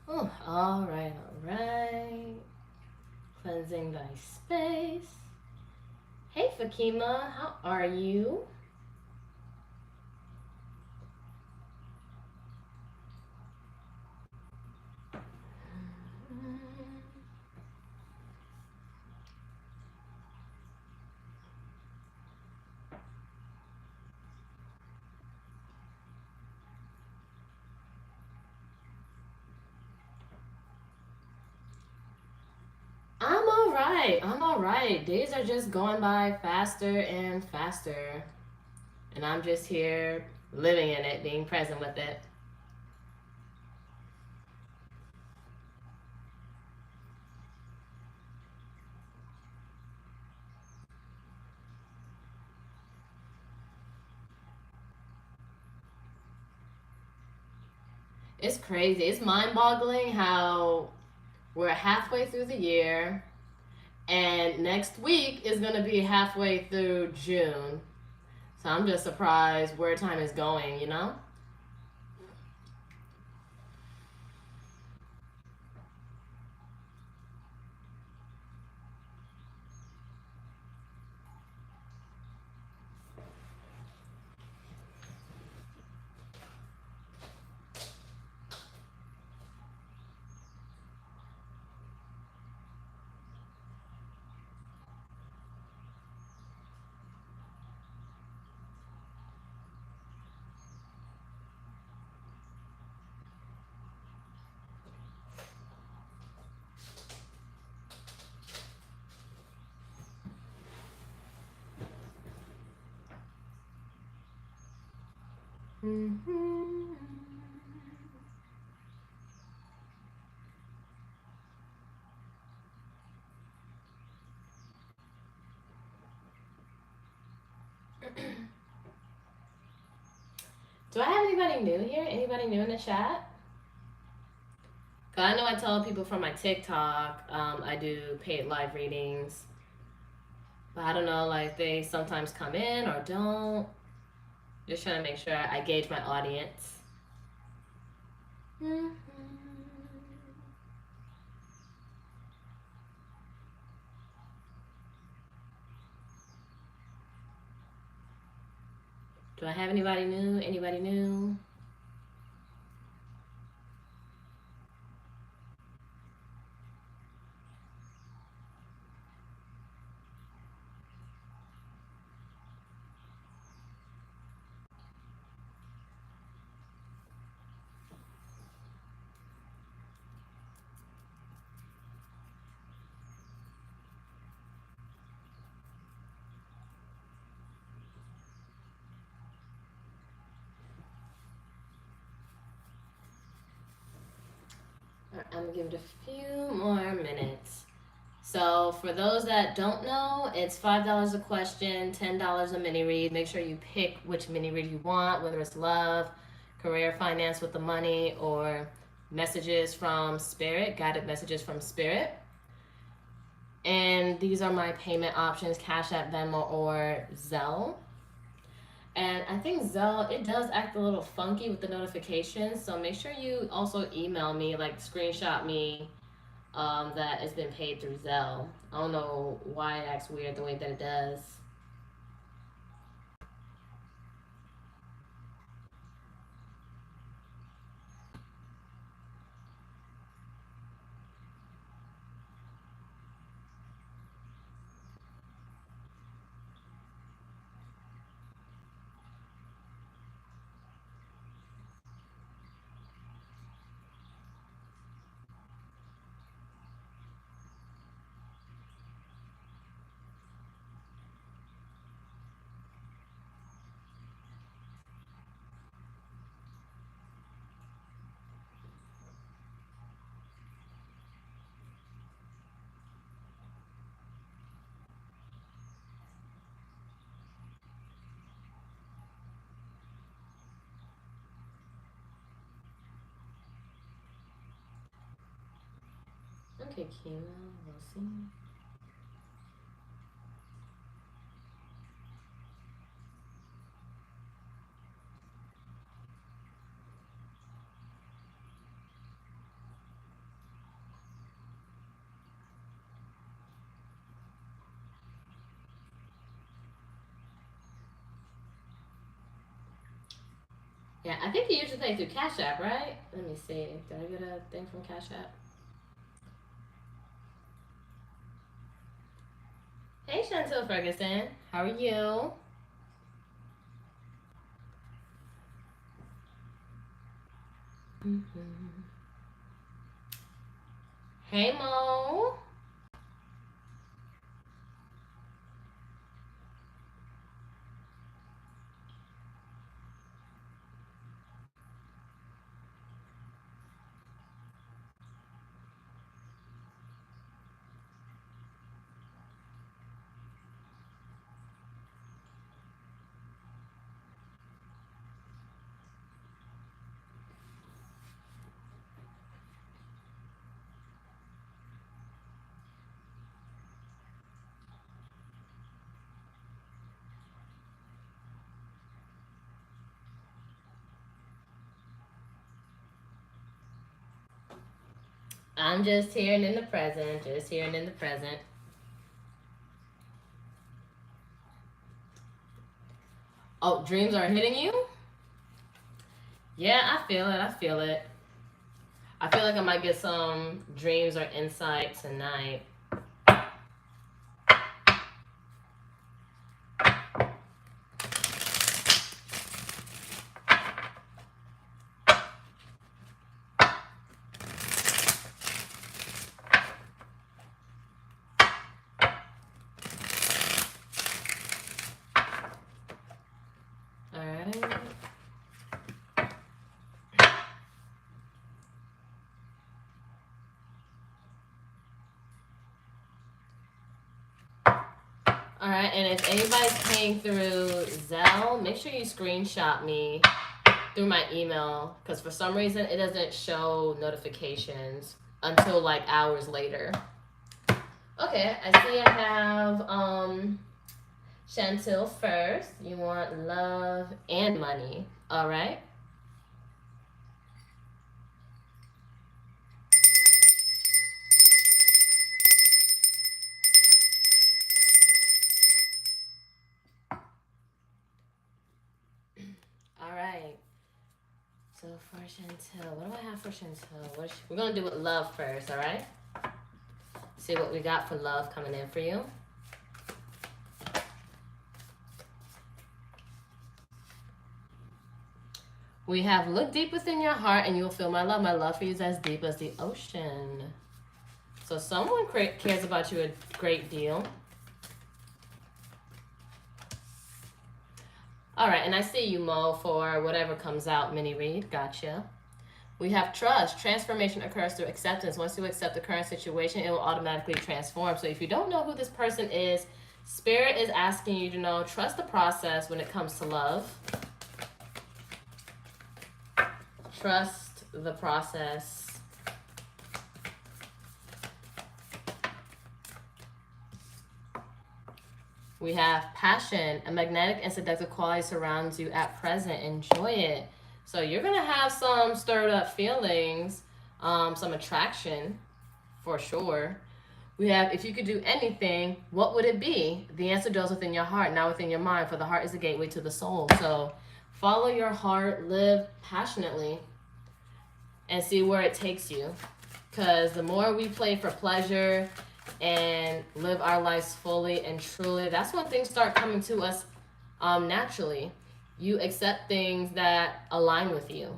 Oh, all right, all right. Cleansing thy space. Hey, Fakima, how are you? I'm all right. I'm all right. Days are just going by faster and faster. And I'm just here living in it, being present with it. It's crazy. It's mind boggling how we're halfway through the year, and next week is going to be halfway through June. So I'm just surprised where time is going, you know? Mm-hmm. Do I have anybody new here? Anybody new in the chat? Cause I know I tell people from my TikTok, I do paid live readings, but I don't know, like they sometimes come in or don't. Just trying to make sure I gauge my audience. Mm-hmm. Do I have anybody new? Anybody new? I'm gonna give it a few more minutes. So for those that don't know, it's $5 a question, $10 a mini read. Make sure you pick which mini read you want, whether it's love, career, finance with the money, or messages from spirit, guided messages from spirit. And these are my payment options: Cash App, Venmo, or Zelle. And I think Zelle, it does act a little funky with the notifications. So make sure you also email me, like screenshot me that it's been paid through Zelle. I don't know why it acts weird the way that it does. Okay, Kima, we'll see. Yeah, I think you usually pay through Cash App, right? Let me see. Did I get a thing from Cash App? Hey, Chantel Ferguson. How are you? Hey, Mo. I'm just here and in the present. Just here and in the present. Oh, dreams are hitting you? Yeah, I feel it. I feel it. I feel like I might get some dreams or insight tonight. Alright, and if anybody's paying through Zelle, make sure you screenshot me through my email, because for some reason it doesn't show notifications until like hours later. Okay, I see I have Chantel first. You want love and money. Alright. Alright. So for Chantel, what do I have for Chantel? We're going to do it love first, alright? See what we got for love coming in for you. We have look deep within your heart and you'll feel my love. My love for you is as deep as the ocean. So someone cares about you a great deal. All right, and I see you, Mo, for whatever comes out, mini read. Gotcha. We have trust. Transformation occurs through acceptance. Once you accept the current situation, it will automatically transform. So if you don't know who this person is, Spirit is asking you to know, trust the process when it comes to love. Trust the process. We have passion. A magnetic and seductive quality surrounds you at present. Enjoy it. So you're going to have some stirred up feelings, some attraction for sure. We have, if you could do anything, what would it be? The answer dwells within your heart, not within your mind, for the heart is the gateway to the soul. So follow your heart, live passionately, and see where it takes you. Because the more we play for pleasure and live our lives fully and truly, that's when things start coming to us naturally. You accept things that align with you.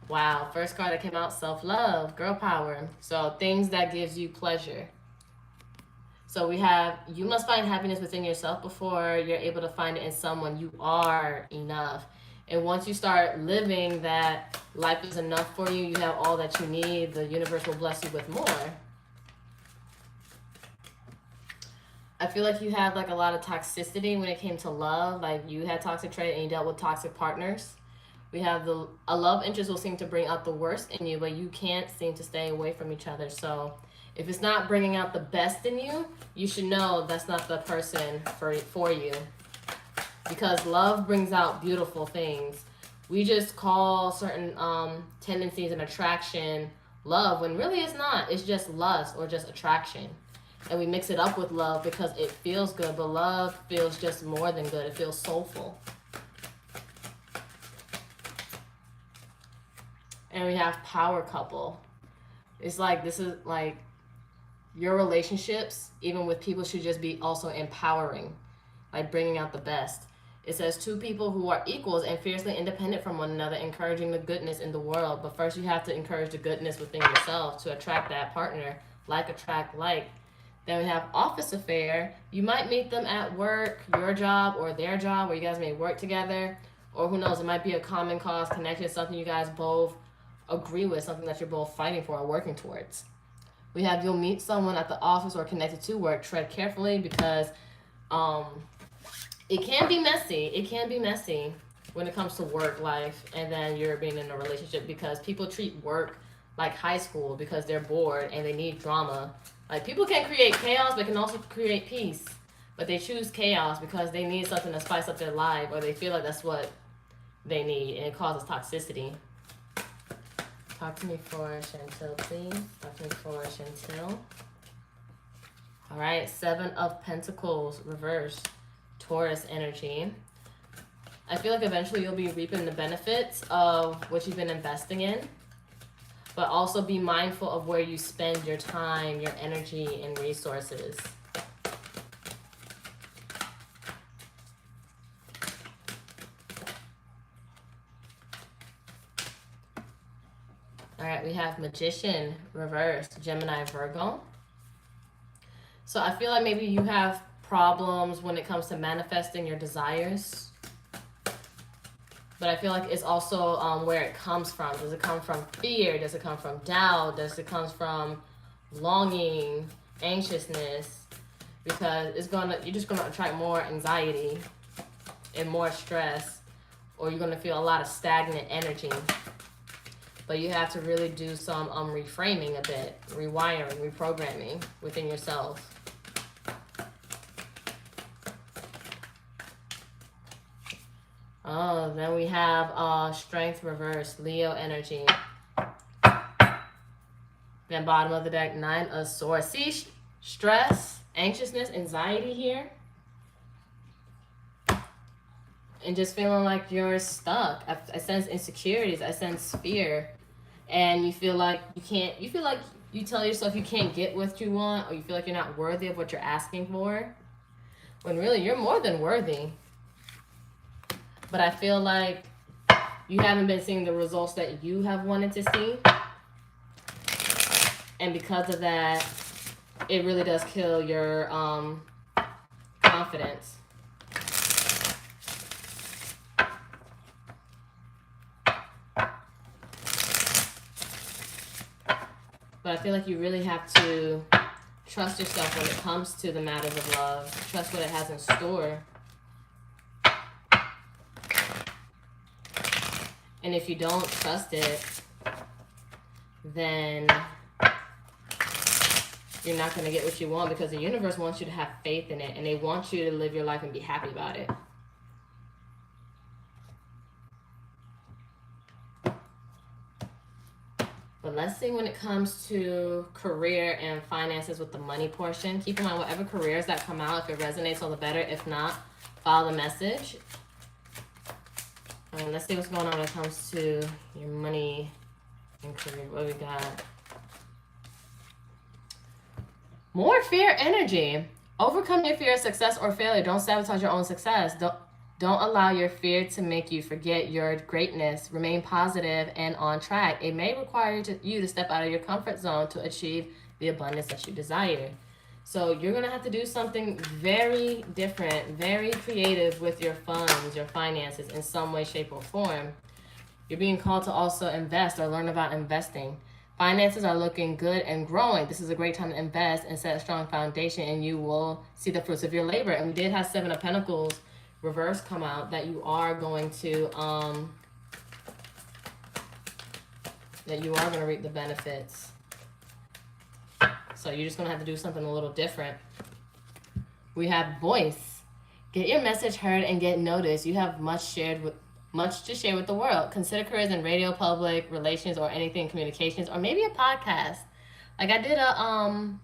Wow, first card that came out, self-love, girl power. So things that gives you pleasure. So we have, you must find happiness within yourself before you're able to find it in someone. You are enough. And once you start living that life is enough for you, you have all that you need, the universe will bless you with more. I feel like you had like a lot of toxicity when it came to love. Like you had toxic trait and you dealt with toxic partners. We have a love interest will seem to bring out the worst in you, but you can't seem to stay away from each other. So if it's not bringing out the best in you, you should know that's not the person for you. Because love brings out beautiful things. We just call certain tendencies and attraction love when really it's not. It's just lust or just attraction. And we mix it up with love because it feels good, but love feels just more than good. It feels soulful. And we have power couple. It's like, this is like your relationships, even with people, should just be also empowering, like bringing out the best. It says two people who are equals and fiercely independent from one another, encouraging the goodness in the world. But first you have to encourage the goodness within yourself to attract that partner. Like attract like. Then we have office affair. You might meet them at work, your job or their job, where you guys may work together. Or who knows, it might be a common cause, connection, something you guys both agree with, something that you're both fighting for or working towards. We have you'll meet someone at the office or connected to work. Tread carefully because it can be messy. It can be messy when it comes to work life and then you're being in a relationship, because people treat work like high school because they're bored and they need drama. Like, people can create chaos, but can also create peace. But they choose chaos because they need something to spice up their life, or they feel like that's what they need, and it causes toxicity. Talk to me for Chantel, please. Talk to me for Chantel. All right, 7 of Pentacles, reverse, Taurus energy. I feel like eventually you'll be reaping the benefits of what you've been investing in, but also be mindful of where you spend your time, your energy, and resources. All right, we have Magician, reverse, Gemini, Virgo. So I feel like maybe you have problems when it comes to manifesting your desires. But I feel like it's also where it comes from. Does it come from fear? Does it come from doubt? Does it come from longing, anxiousness? Because you're just gonna attract more anxiety and more stress, or you're gonna feel a lot of stagnant energy. But you have to really do some reframing a bit, rewiring, reprogramming within yourself. Oh, then we have Strength, reverse, Leo energy. Then bottom of the deck, 9 of Swords. See, stress, anxiousness, anxiety here. And just feeling like you're stuck. I sense insecurities. I sense fear. And you feel like you tell yourself you can't get what you want, or you feel like you're not worthy of what you're asking for, when really you're more than worthy. But I feel like you haven't been seeing the results that you have wanted to see. And because of that, it really does kill your confidence. But I feel like you really have to trust yourself when it comes to the matters of love. Trust what it has in store. And if you don't trust it, then you're not going to get what you want, because the universe wants you to have faith in it, and they want you to live your life and be happy about it. But let's see when it comes to career and finances with the money portion. Keep in mind, whatever careers that come out, if it resonates, all the better. If not, follow the message. And let's see what's going on when it comes to your money and career. What we got? More fear energy. Overcome your fear of success or failure. Don't sabotage your own success. Don't allow your fear to make you forget your greatness. Remain positive and on track. It may require you to step out of your comfort zone to achieve the abundance that you desire. So you're going to have to do something very different, very creative with your funds, your finances in some way, shape, or form. You're being called to also invest or learn about investing. Finances are looking good and growing. This is a great time to invest and set a strong foundation, and you will see the fruits of your labor. And we did have 7 of Pentacles reverse come out, that you are going to reap the benefits. So you're just going to have to do something a little different. We have voice. Get your message heard and get noticed. You have much to share with the world. Consider careers in radio, public relations, or anything communications, or maybe a podcast. Like, I did a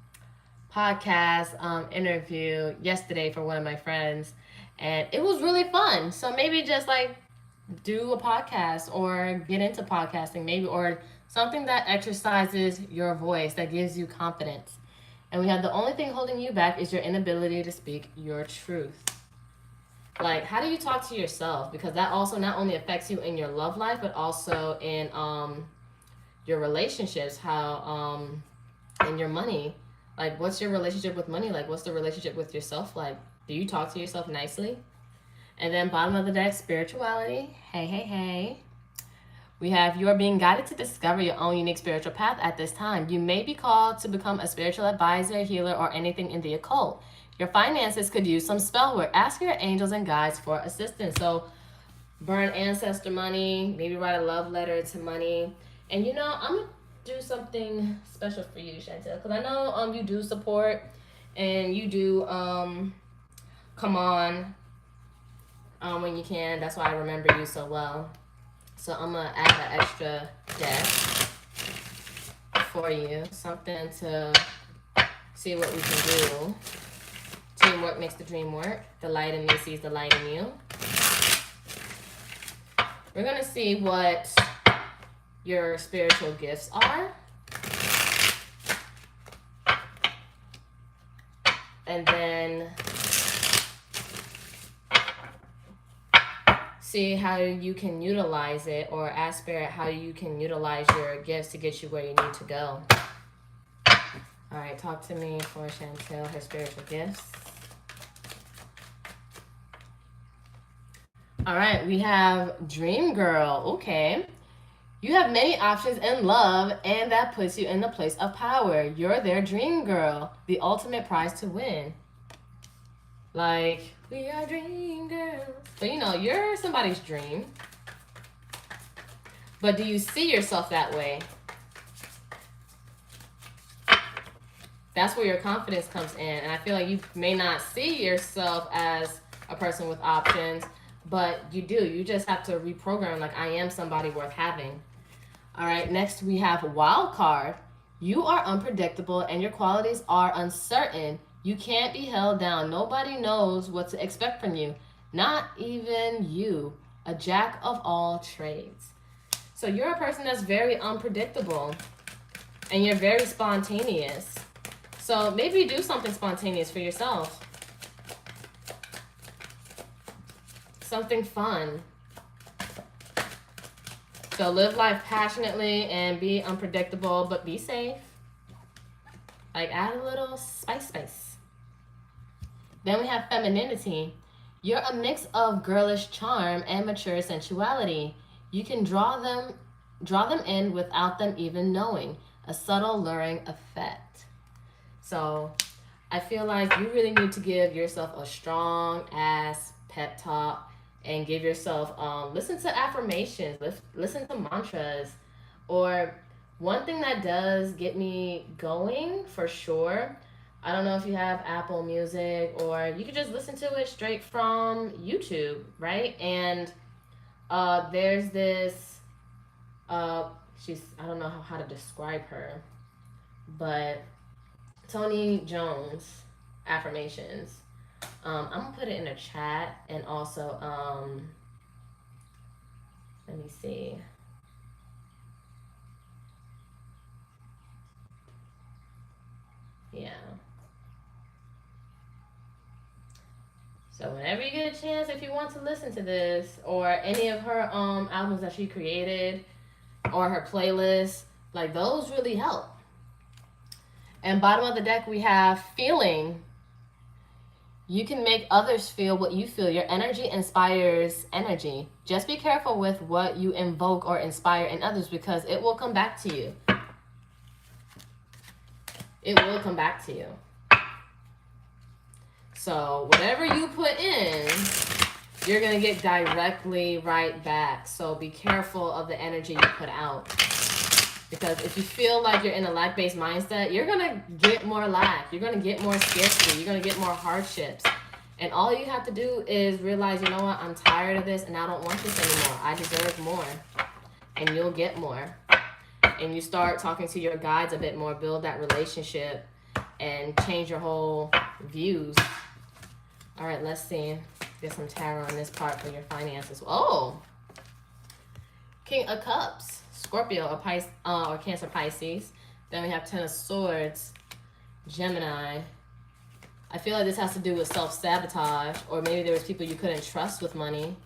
podcast interview yesterday for one of my friends, and it was really fun. So maybe just like do a podcast or get into podcasting maybe, or something that exercises your voice, that gives you confidence. And we have the only thing holding you back is your inability to speak your truth. Like, how do you talk to yourself? Because that also not only affects you in your love life, but also in your relationships, how and your money. Like, what's your relationship with money like? What's the relationship with yourself like? Do you talk to yourself nicely? And then bottom of the deck, spirituality. Hey, hey, hey. We have you are being guided to discover your own unique spiritual path at this time. You may be called to become a spiritual advisor, healer, or anything in the occult. Your finances could use some spell work. Ask your angels and guides for assistance. So burn ancestor money, maybe write a love letter to money. And you know, I'm going to do something special for you, Chantel, because I know you do support and you do come on when you can. That's why I remember you so well. So I'm going to add an extra deck for you. Something to see what we can do. Teamwork makes the dream work. The light in me sees the light in you. We're going to see what your spiritual gifts are. And then see how you can utilize it, or ask Spirit how you can utilize your gifts to get you where you need to go. All right, talk to me for Chantel, her spiritual gifts. All right, we have Dream Girl. Okay. You have many options in love, and that puts you in the place of power. You're their dream girl, the ultimate prize to win. Like, we are dream girls. But you know, you're somebody's dream. But do you see yourself that way? That's where your confidence comes in. And I feel like you may not see yourself as a person with options, but you do. You just have to reprogram, like, I am somebody worth having. All right, next we have Wild Card. You are unpredictable and your qualities are uncertain. You can't be held down. Nobody knows what to expect from you. Not even you. A jack of all trades. So you're a person that's very unpredictable and you're very spontaneous. So maybe do something spontaneous for yourself. Something fun. So live life passionately and be unpredictable, but be safe. Like, add a little spice. Then we have femininity. You're a mix of girlish charm and mature sensuality. You can draw them in without them even knowing. A subtle luring effect. So I feel like you really need to give yourself a strong ass pep talk. And give yourself, listen to affirmations, listen to mantras. Or one thing that does get me going for sure, I don't know if you have Apple Music, or you could just listen to it straight from YouTube, right? And there's this, I don't know how to describe her, but Tony Jones affirmations. I'm gonna put it in a chat, and also let me see. Yeah. So whenever you get a chance, if you want to listen to this or any of her albums that she created or her playlists, like, those really help. And bottom of the deck we have Feeling. You can make others feel what you feel. Your energy inspires energy. Just be careful with what you invoke or inspire in others, because it will come back to you. It will come back to you. So whatever you put in, you're going to get directly right back. So be careful of the energy you put out. Because if you feel like you're in a lack-based mindset, you're going to get more lack. You're going to get more scarcity. You're going to get more hardships. And all you have to do is realize, you know what, I'm tired of this and I don't want this anymore. I deserve more. And you'll get more. And you start talking to your guides a bit more, build that relationship, and change your whole views. All right, let's see. Get some tarot on this part for your finances. Oh, King of Cups, Scorpio or or Cancer, Pisces. Then we have Ten of Swords, Gemini. I feel like this has to do with self-sabotage, or maybe there was people you couldn't trust with money.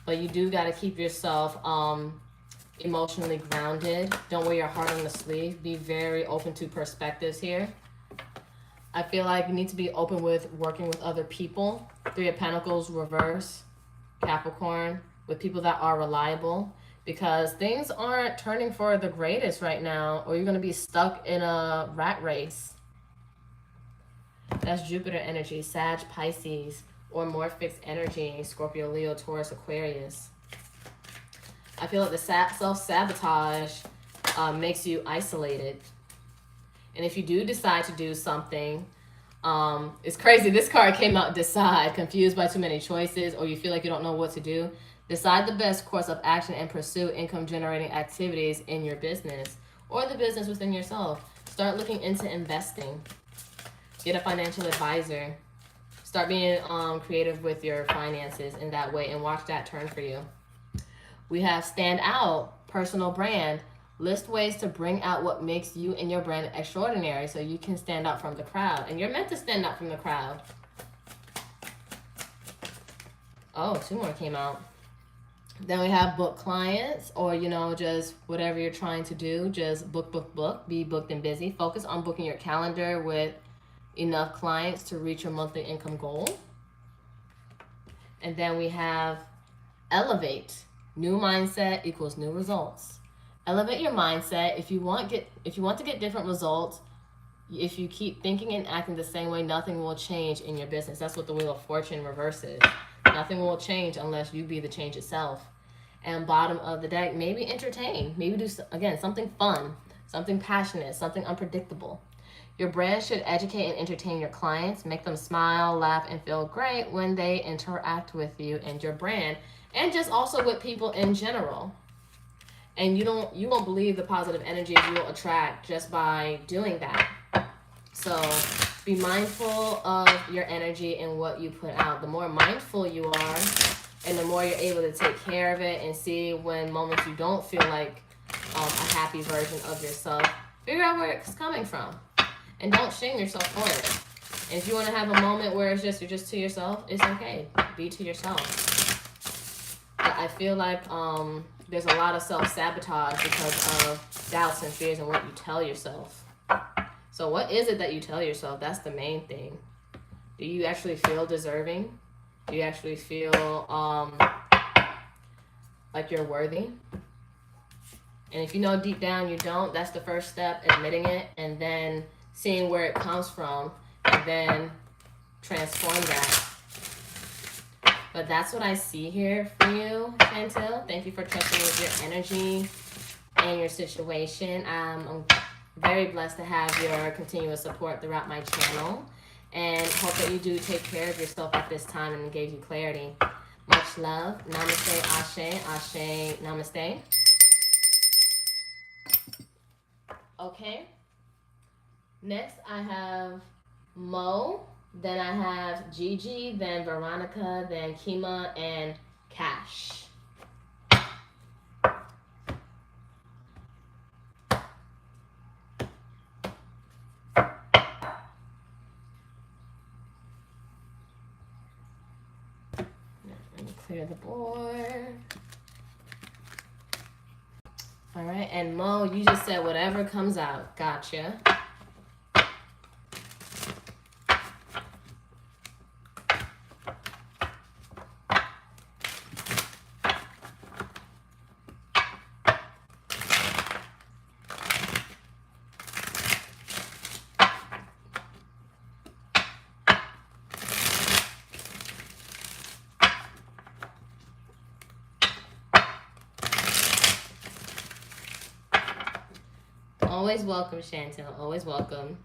But you do got to keep yourself emotionally grounded. Don't wear your heart on the sleeve. Be very open to perspectives here. I feel like you need to be open with working with other people. Three of Pentacles, reverse, Capricorn, with people that are reliable, because things aren't turning for the greatest right now, or you're going to be stuck in a rat race. That's Jupiter energy, Sag, Pisces, or more fixed energy, Scorpio, Leo, Taurus, Aquarius. I feel like the self-sabotage makes you isolated. And if you do decide to do something, it's crazy. This card came out, decide, confused by too many choices, or you feel like you don't know what to do. Decide the best course of action and pursue income-generating activities in your business or the business within yourself. Start looking into investing. Get a financial advisor. Start being creative with your finances in that way, and watch that turn for you. We have stand out, personal brand. List ways to bring out what makes you and your brand extraordinary so you can stand out from the crowd. And you're meant to stand out from the crowd. Oh, two more came out. Then we have book clients, or, you know, just whatever you're trying to do. Just book. Be booked and busy. Focus on booking your calendar with enough clients to reach your monthly income goal. And then we have elevate. New mindset equals new results. Elevate your mindset. If you want to get different results, if you keep thinking and acting the same way, nothing will change in your business. That's what the Wheel of Fortune reverses. Nothing will change unless you be the change itself. And bottom of the deck, maybe entertain. Maybe do, again, something fun, something passionate, something unpredictable. Your brand should educate and entertain your clients, make them smile, laugh, and feel great when they interact with you and your brand, and just also with people in general. And you won't believe the positive energies you will attract just by doing that. So be mindful of your energy and what you put out. The more mindful you are, and the more you're able to take care of it and see when moments you don't feel like a happy version of yourself, figure out where it's coming from. And don't shame yourself for it. And if you want to have a moment where you're just to yourself, it's okay. Be to yourself. But I feel like there's a lot of self-sabotage because of doubts and fears and what you tell yourself. So what is it that you tell yourself? That's the main thing. Do you actually feel deserving? Do you actually feel like you're worthy? And if you know deep down you don't, that's the first step, admitting it, and then seeing where it comes from, and then transform that. But that's what I see here for you, Chantel. Thank you for trusting with your energy and your situation. I'm very blessed to have your continuous support throughout my channel, and hope that you do take care of yourself at this time and gave you clarity. Much love. Namaste, Ashe, Ashe, Namaste. Okay. Next, I have Mo. Then I have Gigi, then Veronica, then Kima, and Cash. Let me clear the board. All right, and Mo, you just said whatever comes out. Gotcha. Always welcome, Chantel. Always welcome.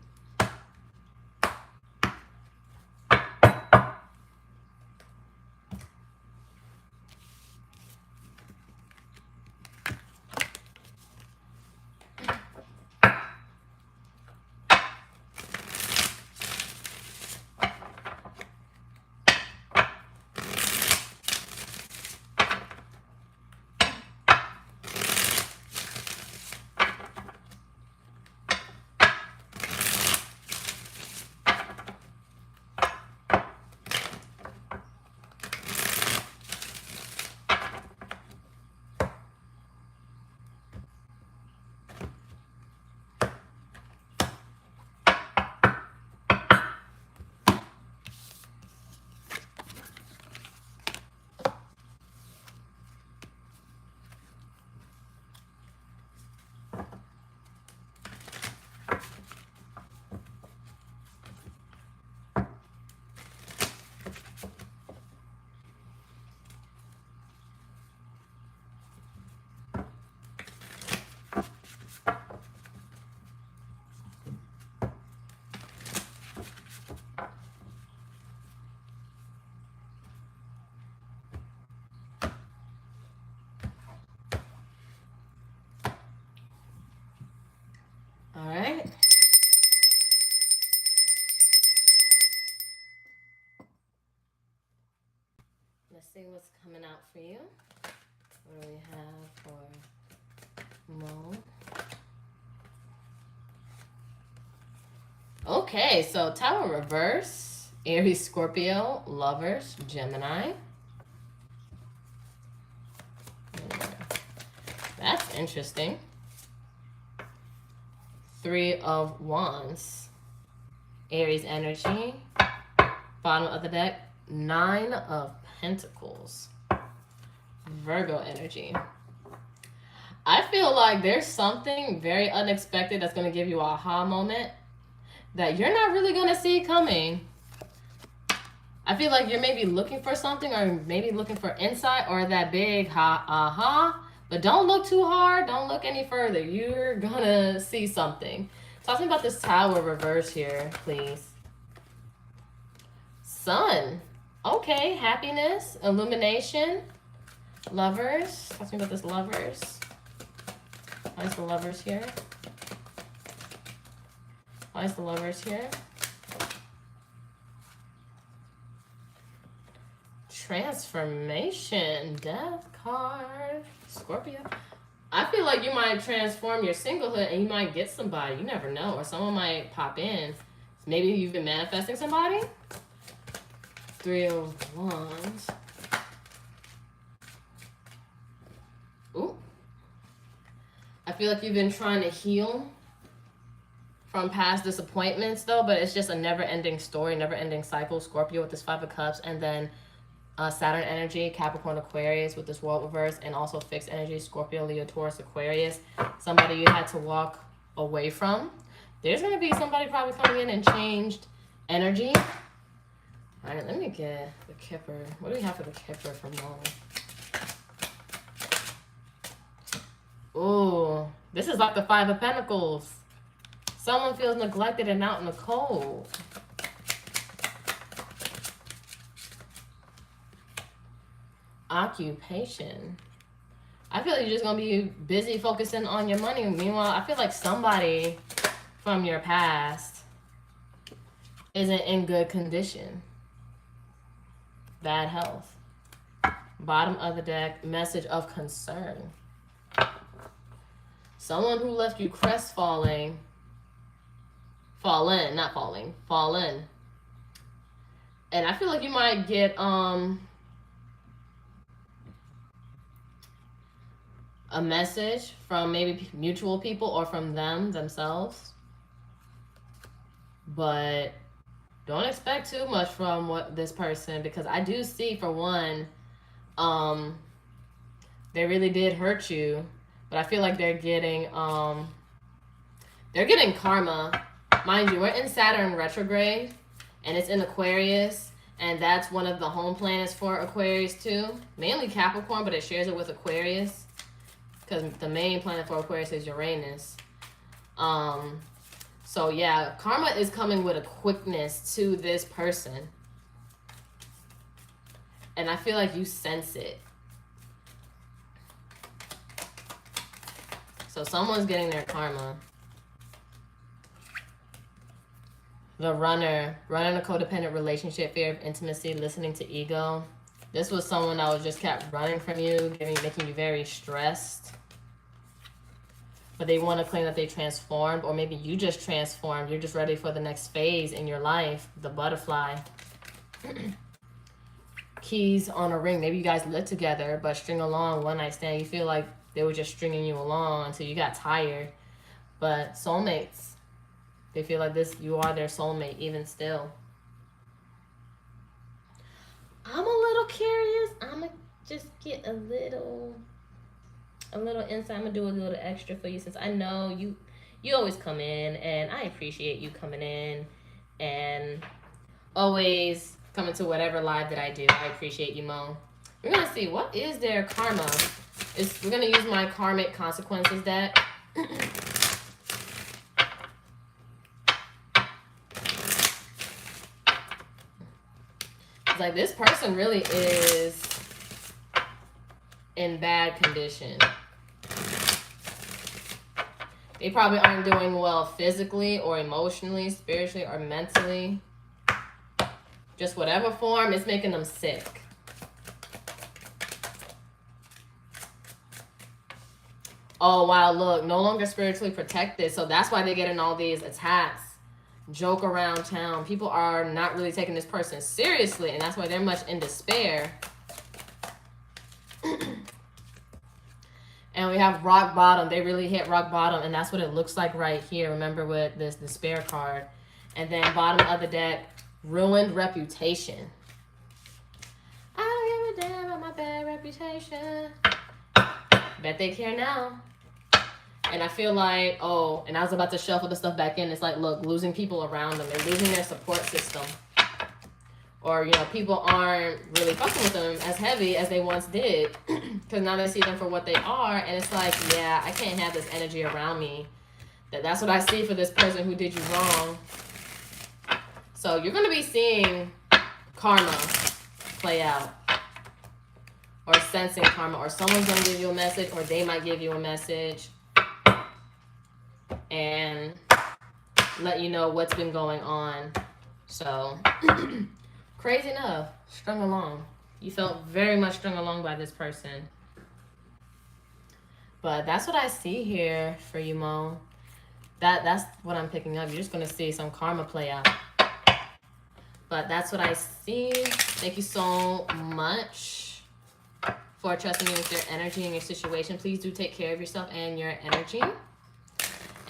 see what's coming out for you. What do we have for Mo? Okay, so Tower reverse, Aries, Scorpio, Lovers, Gemini. That's interesting. 3 of Wands, Aries energy. Bottom of the deck, 9 of Pentacles, Virgo energy. I feel like there's something very unexpected that's going to give you a aha moment that you're not really going to see coming. I feel like you're maybe looking for something, or maybe looking for insight, or that big aha. But don't look too hard. Don't look any further. You're going to see something. Talk to me about this Tower reverse here, please. Sun. Okay, happiness, illumination, Lovers. Talk to me about this Lovers. Why is the Lovers here? Why is the Lovers here? Transformation, Death card, Scorpio. I feel like you might transform your singlehood and you might get somebody. You never know. Or someone might pop in. Maybe you've been manifesting somebody. 3 of Wands. Ooh. I feel like you've been trying to heal from past disappointments, though, but it's just a never-ending story, never-ending cycle. Scorpio with this 5 of Cups, and then Saturn energy, Capricorn, Aquarius with this World reverse, and also fixed energy, Scorpio, Leo, Taurus, Aquarius. Somebody you had to walk away from. There's going to be somebody probably coming in and changed energy. All right, let me get the Kipper. What do we have for the Kipper from Mo? Ooh, this is like the 5 of Pentacles. Someone feels neglected and out in the cold. Occupation. I feel like you're just going to be busy focusing on your money. Meanwhile, I feel like somebody from your past isn't in good condition. Bad health. Bottom of the deck, message of concern. Someone who left you crestfallen. Fallen. And I feel like you might get a message from maybe mutual people or from themselves. But don't expect too much from this person, because I do see, for one, they really did hurt you, but I feel like they're getting karma. Mind you, we're in Saturn retrograde, and it's in Aquarius, and that's one of the home planets for Aquarius too. Mainly Capricorn, but it shares it with Aquarius, because the main planet for Aquarius is Uranus. So yeah, karma is coming with a quickness to this person. And I feel like you sense it. So someone's getting their karma. The runner in a codependent relationship, fear of intimacy, listening to ego. This was someone that was just kept running from you, making you very stressed. But they want to claim that they transformed, or maybe you just transformed. You're just ready for the next phase in your life. The butterfly. Keys on a ring. Maybe you guys lived together, but string along, one night stand. You feel like they were just stringing you along until you got tired. But soulmates. They feel like you are their soulmate even still. I'm a little curious. I'm going to just get a little insight. I'm gonna do a little extra for you, since I know you always come in, and I appreciate you coming in and always coming to whatever live that I do. I appreciate you, Mo. We're gonna see what is their karma. We're gonna use my karmic consequences deck. It's like this person really is in bad condition. They probably aren't doing well physically or emotionally, spiritually or mentally. Just whatever form is making them sick. Oh, wow, look, no longer spiritually protected. So that's why they're getting all these attacks. Joke around town. People are not really taking this person seriously, and that's why they're much in despair. And we have rock bottom. They really hit rock bottom, and that's what it looks like right here. Remember with this despair card. And then bottom of the deck, ruined reputation. I don't give a damn about my bad reputation. Bet they care now. And I feel like, oh, and I was about to shuffle the stuff back in. It's like, look, losing people around them. They're losing their support system. Or, you know, people aren't really fucking with them as heavy as they once did. Because now they see them for what they are. And it's like, yeah, I can't have this energy around me. That's what I see for this person who did you wrong. So you're going to be seeing karma play out. Or sensing karma. Or someone's going to give you a message. Or they might give you a message. And let you know what's been going on. So, crazy enough, strung along. You felt very much strung along by this person. But that's what I see here for you, Mo. That's what I'm picking up. You're just going to see some karma play out. But that's what I see. Thank you so much for trusting me with your energy and your situation. Please do take care of yourself and your energy.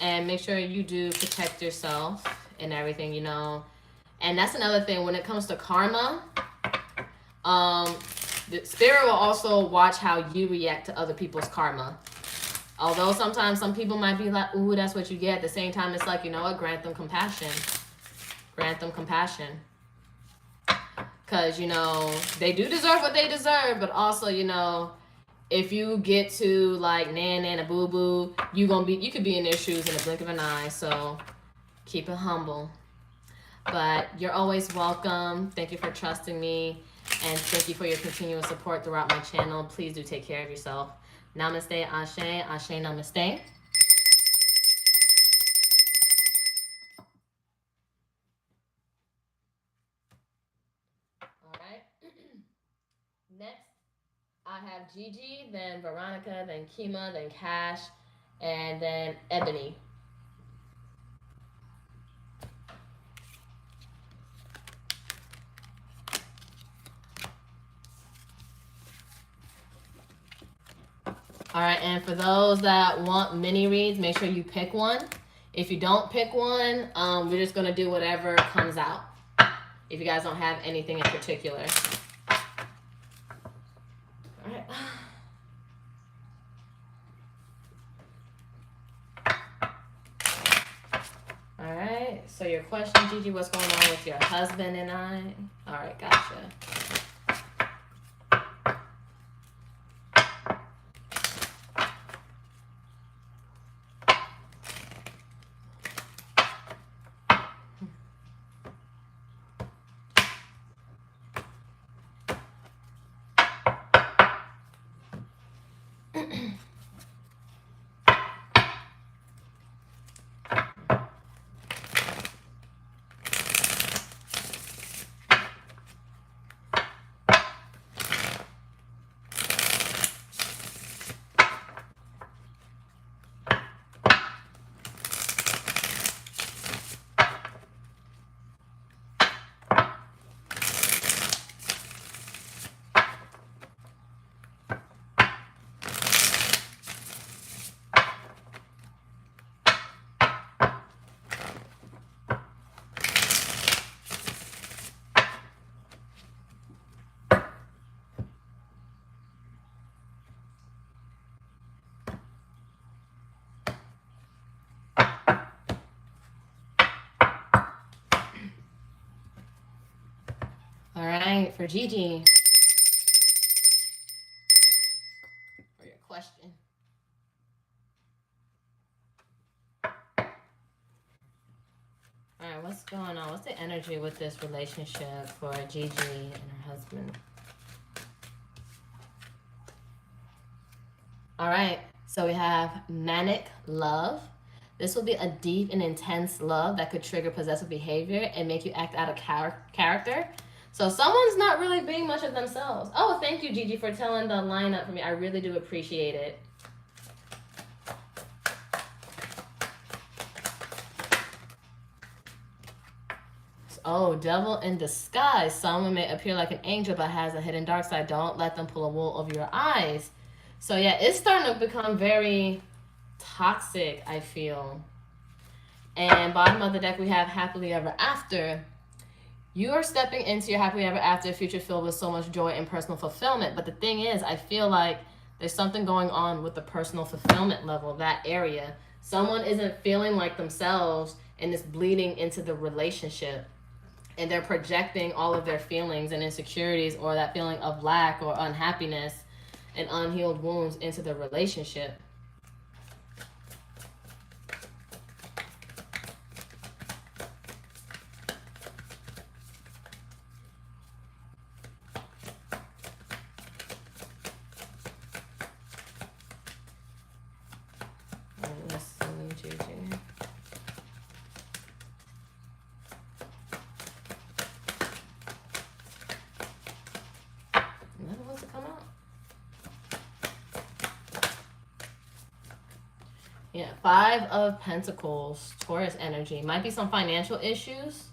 And make sure you do protect yourself and everything, you know. And that's another thing. When it comes to karma, the spirit will also watch how you react to other people's karma. Although sometimes some people might be like, ooh, that's what you get. At the same time, it's like, you know what? Grant them compassion. Grant them compassion. Because, you know, they do deserve what they deserve. But also, you know, if you get to like nana boo boo, you could be in their shoes in a blink of an eye. So keep it humble. But you're always welcome. Thank you for trusting me, and thank you for your continuous support throughout my channel. Please do take care of yourself. Namaste, ashe, ashe, namaste. All right. Next, I have Gigi, then Veronica, then Kima, then Cash, and then Ebony. All right, and for those that want mini reads, make sure you pick one. If you don't pick one, we're just going to do whatever comes out. If you guys don't have anything in particular. All right. All right, so your question, Gigi, what's going on with your husband and I? All right, gotcha. All right, for Gigi, for your question. All right, what's going on? What's the energy with this relationship for Gigi and her husband? All right, so we have manic love. This will be a deep and intense love that could trigger possessive behavior and make you act out of character. So someone's not really being much of themselves. Oh, thank you, Gigi, for telling the lineup for me. I really do appreciate it. Oh, devil in disguise. Someone may appear like an angel but has a hidden dark side. Don't let them pull a wool over your eyes. So yeah, it's starting to become very toxic, I feel. And bottom of the deck, we have happily ever after. You are stepping into your happily ever after, future filled with so much joy and personal fulfillment. But the thing is, I feel like there's something going on with the personal fulfillment level, that area. Someone isn't feeling like themselves and it's bleeding into the relationship. And they're projecting all of their feelings and insecurities or that feeling of lack or unhappiness and unhealed wounds into the relationship. Yeah, 5 of Pentacles, Taurus energy. Might be some financial issues.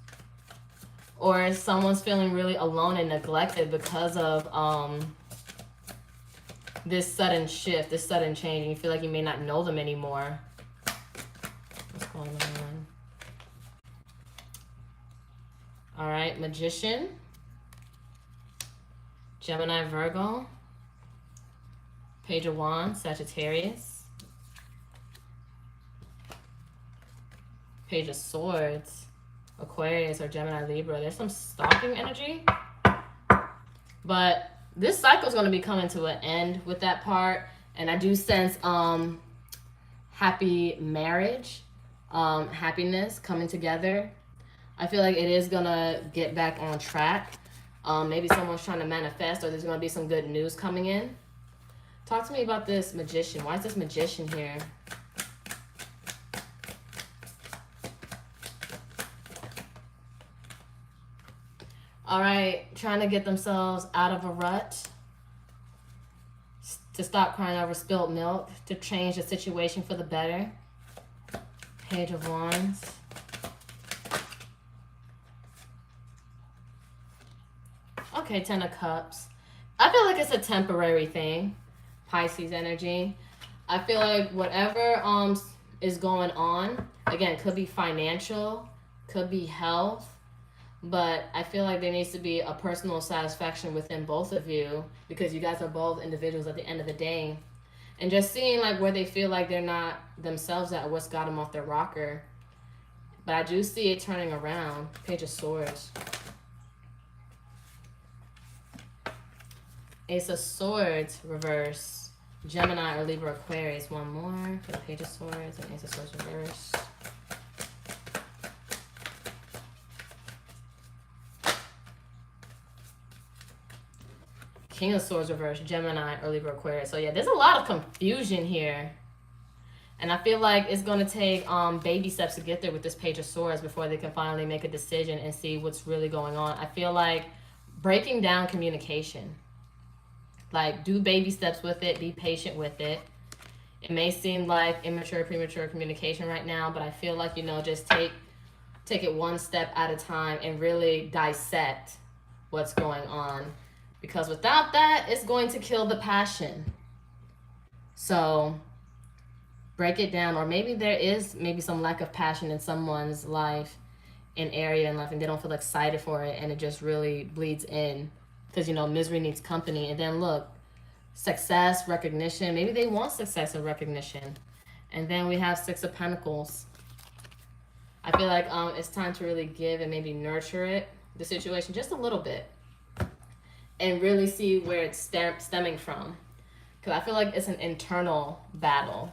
Or someone's feeling really alone and neglected because of this sudden shift, this sudden change. And you feel like you may not know them anymore. What's going on? All right, Magician. Gemini, Virgo. Page of Wands, Sagittarius. Page of Swords, Aquarius or Gemini, Libra. There's some stalking energy. But this cycle is going to be coming to an end with that part. And I do sense happy marriage, happiness coming together. I feel like it is going to get back on track. Maybe someone's trying to manifest or there's going to be some good news coming in. Talk to me about this Magician. Why is this Magician here? All right, trying to get themselves out of a rut, to stop crying over spilled milk, to change the situation for the better. Page of Wands. Okay, 10 of Cups. I feel like it's a temporary thing. Pisces energy. I feel like whatever is going on, again, could be financial, could be health. But I feel like there needs to be a personal satisfaction within both of you because you guys are both individuals at the end of the day. And just seeing like where they feel like they're not themselves at, what's got them off their rocker. But I do see it turning around. Page of Swords. Ace of Swords, reverse. Gemini or Libra, Aquarius. One more for the Page of Swords and Ace of Swords, reverse. King of Swords reverse, Gemini or Libra, Aquarius. So yeah, there's a lot of confusion here. And I feel like it's going to take baby steps to get there with this Page of Swords before they can finally make a decision and see what's really going on. I feel like breaking down communication. Like, do baby steps with it. Be patient with it. It may seem like immature, premature communication right now, but I feel like, you know, just take it one step at a time and really dissect what's going on. Because without that, it's going to kill the passion. So break it down. Or maybe there is some lack of passion in someone's life, an area in life, and they don't feel excited for it. And it just really bleeds in. Because, you know, misery needs company. And then look, success, recognition. Maybe they want success and recognition. And then we have 6 of Pentacles. I feel like it's time to really give and maybe nurture it, the situation, just a little bit. And really see where it's stemming from. Because I feel like it's an internal battle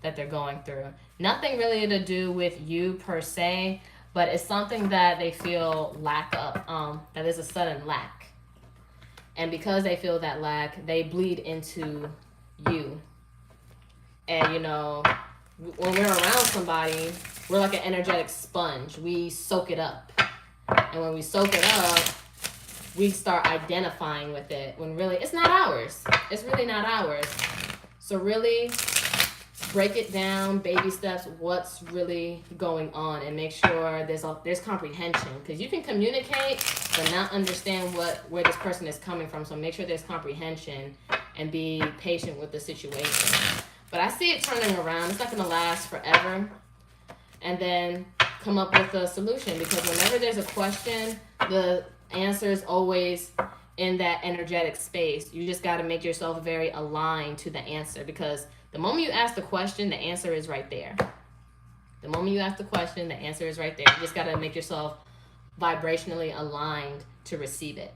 that they're going through. Nothing really to do with you per se, but it's something that they feel lack of, that there's a sudden lack. And because they feel that lack, they bleed into you. And, you know, when we're around somebody, we're like an energetic sponge. We soak it up. And when we soak it up, we start identifying with it when really it's not ours. It's really not ours. So really break it down, baby steps, what's really going on, and make sure there's comprehension, because you can communicate but not understand where this person is coming from. So make sure there's comprehension and be patient with the situation. But I see it turning around. It's not going to last forever. And then come up with a solution, because whenever there's a question, the answer is always in that energetic space. You just got to make yourself very aligned to the answer, because the moment you ask the question, the answer is right there. The moment you ask the question, the answer is right there. You just got to make yourself vibrationally aligned to receive it.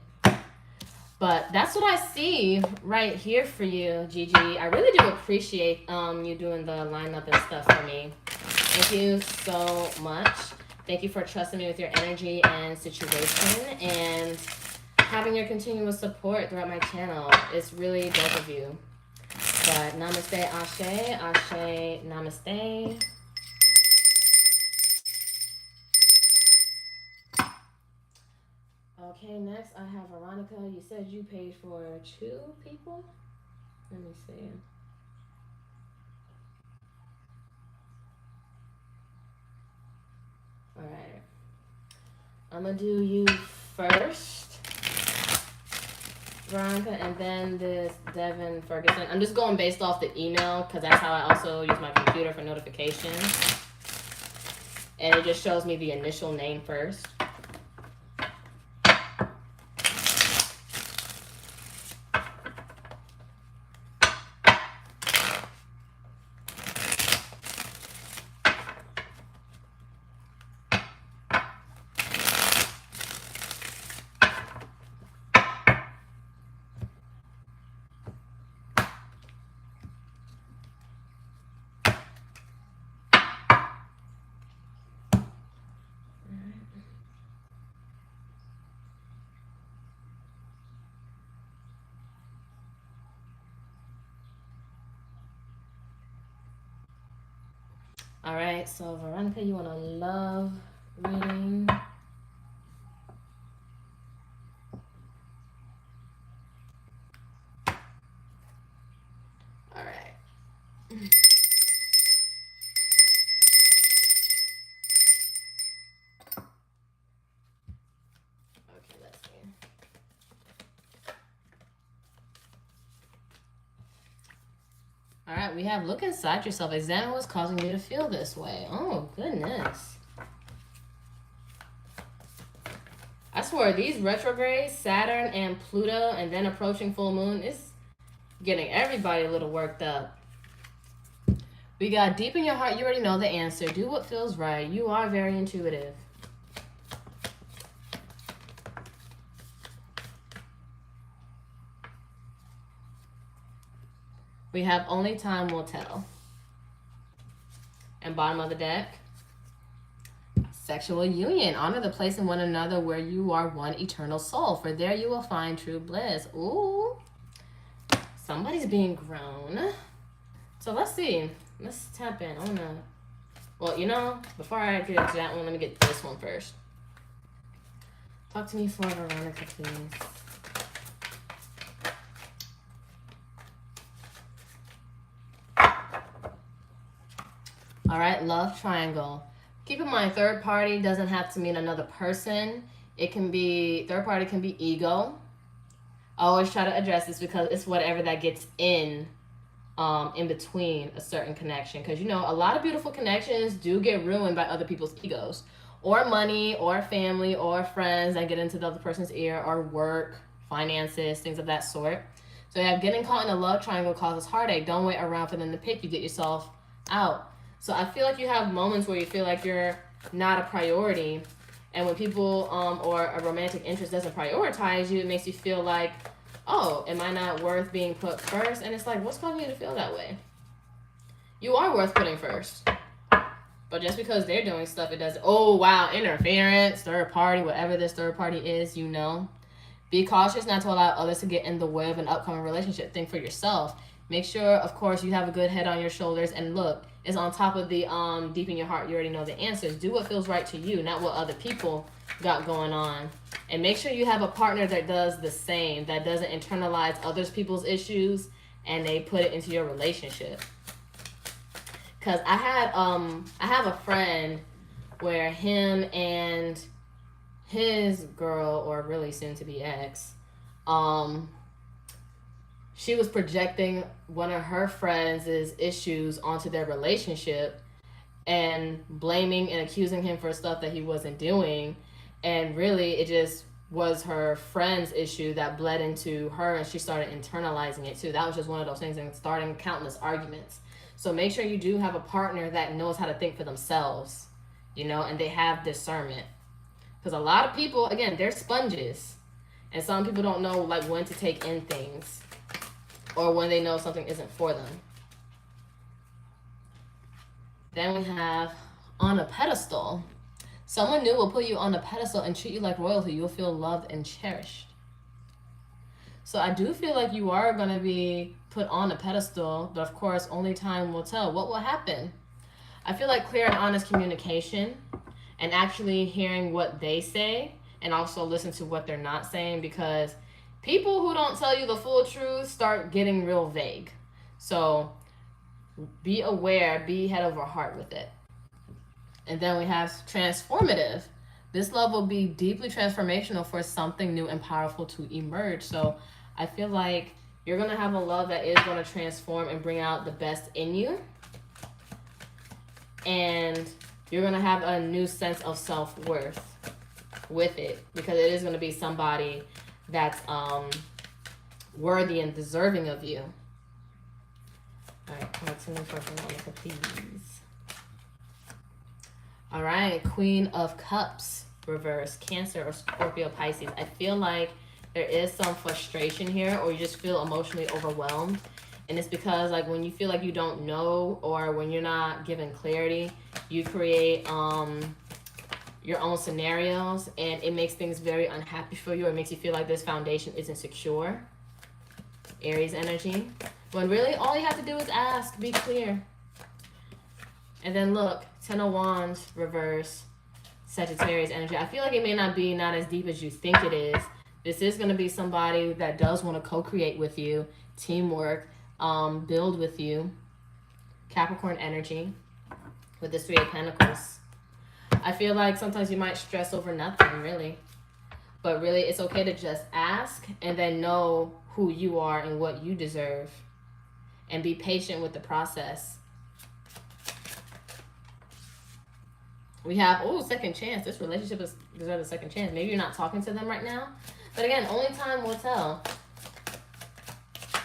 But that's what I see right here for you, Gigi. I really do appreciate you doing the lineup and stuff for me. Thank you so much. Thank you for trusting me with your energy and situation, and having your continuous support throughout my channel. It's really dope of you. But namaste, ashe, ashe, namaste. Okay, next I have Veronica. You said you paid for 2 people? Let me see. Alright. I'm going to do you first, Veronica, and then this Devin Ferguson. I'm just going based off the email, because that's how I also use my computer for notifications. And it just shows me the initial name first. All right, so Veronica, you want a love reading? All right. Okay, let's see. All right, we have look inside yourself. Examine what's causing you to feel this way. Oh, goodness. I swear, these retrogrades, Saturn and Pluto, and then approaching full moon, is getting everybody a little worked up. We got deep in your heart. You already know the answer. Do what feels right. You are very intuitive. We have only time will tell. And bottom of the deck, sexual union. Honor the place in one another where you are one eternal soul. For there you will find true bliss. Ooh. Somebody's being grown. So let's see. Let's tap in. I want to... Well, you know, before I get into that one, let me get this one first. Talk to me for Veronica, please. All right, love triangle. Keep in mind, third party doesn't have to mean another person. It can be, third party can be ego. I always try to address this because it's whatever that gets in between a certain connection. Because, you know, a lot of beautiful connections do get ruined by other people's egos. Or money, or family, or friends that get into the other person's ear, or work, finances, things of that sort. So yeah, getting caught in a love triangle causes heartache. Don't wait around for them to pick you. Get yourself out. So I feel like you have moments where you feel like you're not a priority. And when people or a romantic interest doesn't prioritize you, it makes you feel like, oh, am I not worth being put first? And it's like, what's causing you to feel that way? You are worth putting first. But just because they're doing stuff, it doesn't, oh, wow, interference, third party, whatever this third party is, you know. Be cautious not to allow others to get in the way of an upcoming relationship. Think for yourself. Make sure, of course, you have a good head on your shoulders. And look, it's on top of the deep in your heart. You already know the answers. Do what feels right to you, not what other people got going on. And make sure you have a partner that does the same, that doesn't internalize other people's issues and they put it into your relationship. Because I have a friend where him and his girl, or really soon to be ex, she was projecting one of her friends' issues onto their relationship and blaming and accusing him for stuff that he wasn't doing. And really, it just was her friend's issue that bled into her, and she started internalizing it too. That was just one of those things, and starting countless arguments. So make sure you do have a partner that knows how to think for themselves, you know, and they have discernment. Because a lot of people, again, they're sponges. And some people don't know, like, when to take in things or when they know something isn't for them. Then we have on a pedestal. Someone new will put you on a pedestal and treat you like royalty. You'll feel loved and cherished. So I do feel like you are going to be put on a pedestal, but of course, only time will tell. What will happen? I feel like clear and honest communication and actually hearing what they say, and also listen to what they're not saying, because people who don't tell you the full truth start getting real vague. So be aware, be head over heart with it. And then we have transformative. This love will be deeply transformational for something new and powerful to emerge. So I feel like you're going to have a love that is going to transform and bring out the best in you. And you're going to have a new sense of self-worth with it, because it is going to be somebody that's worthy and deserving of you. All right, continue for Veronica, please. All right, Queen of Cups, reverse, Cancer or Scorpio, Pisces. I feel like there is some frustration here, or you just feel emotionally overwhelmed. And it's because, like, when you feel like you don't know, or when you're not given clarity, you create your own scenarios, and it makes things very unhappy for you. It makes you feel like this foundation isn't secure. Aries energy. When really all you have to do is ask, be clear. And then look, Ten of Wands, reverse, Sagittarius energy. I feel like it may not be not as deep as you think it is. This is going to be somebody that does want to co-create with you, teamwork, build with you. Capricorn energy with this Three of Pentacles. I feel like sometimes you might stress over nothing, really. But really, it's okay to just ask and then know who you are and what you deserve. And be patient with the process. We have, second chance. This relationship deserves a second chance. Maybe you're not talking to them right now. But again, only time will tell.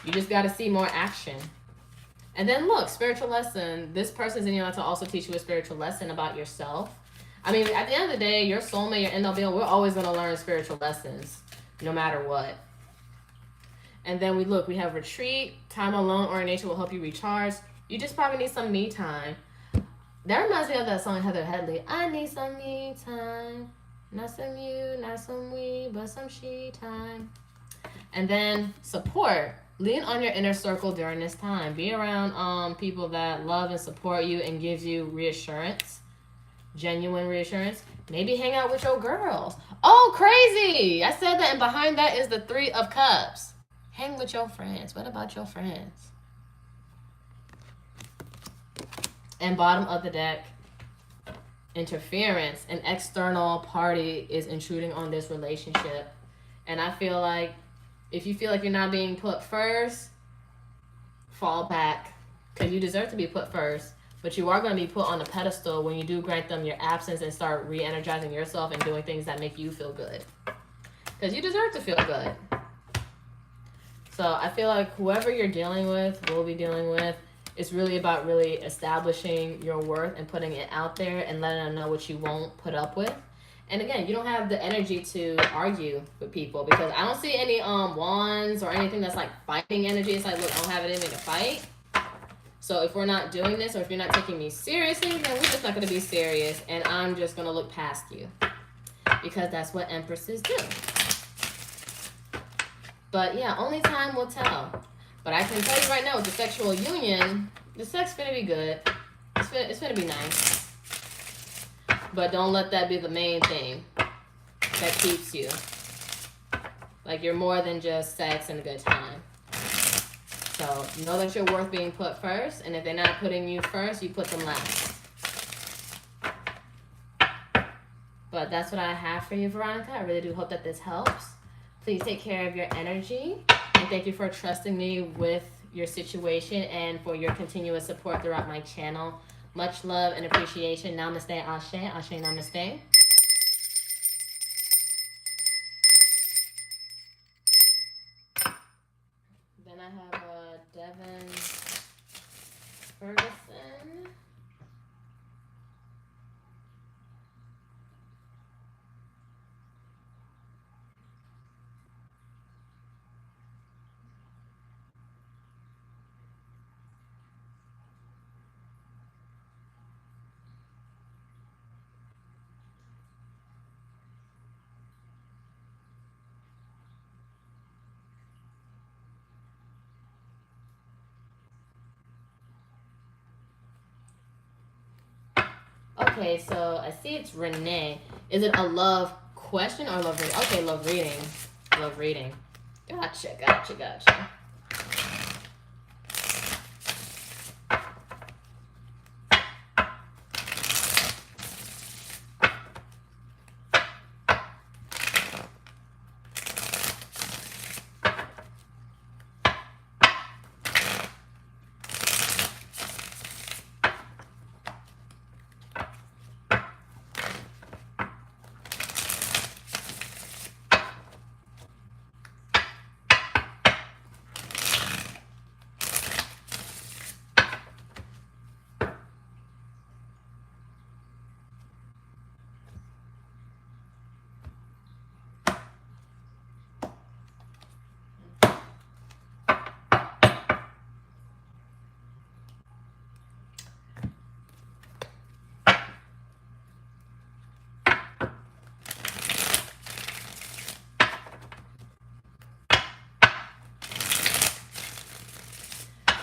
You just got to see more action. And then look, spiritual lesson. This person's in your life to also teach you a spiritual lesson about yourself. I mean, at the end of the day, your soulmate, your end all be all, we're always going to learn spiritual lessons, no matter what. And then we have retreat. Time alone or in nature will help you recharge. You just probably need some me time. That reminds me of that song, Heather Headley. I need some me time. Not some you, not some we, but some she time. And then support. Lean on your inner circle during this time. Be around people that love and support you and gives you reassurance. Genuine reassurance. Maybe hang out with your girls. Oh, crazy! I said that, and behind that is the Three of Cups. Hang with your friends. What about your friends? And bottom of the deck, interference. An external party is intruding on this relationship. And I feel like if you feel like you're not being put first, fall back. Because you deserve to be put first. But you are going to be put on a pedestal when you do grant them your absence and start re-energizing yourself and doing things that make you feel good. Because you deserve to feel good. So I feel like whoever you're dealing with, will be dealing with, it's really about really establishing your worth and putting it out there and letting them know what you won't put up with. And again, you don't have the energy to argue with people, because I don't see any wands or anything that's like fighting energy. It's like, look, I don't have it in me to fight. So if we're not doing this, or if you're not taking me seriously, then we're just not going to be serious. And I'm just going to look past you. Because that's what Empresses do. But yeah, only time will tell. But I can tell you right now, with the sexual union, the sex is going to be good. It's going to be nice. But don't let that be the main thing that keeps you. Like, you're more than just sex and a good time. So So know that you're worth being put first, and if they're not putting you first, you put them last. But that's what I have for you, Veronica. I really do hope that this helps. Please take care of your energy, and thank you for trusting me with your situation and for your continuous support throughout my channel. Much love and appreciation. Namaste, Ashe. Ashe, namaste. Then I have Devin Ferguson. Okay, so I see it's Renee. Is it a love question or love reading? Okay, love reading. Love reading. Gotcha.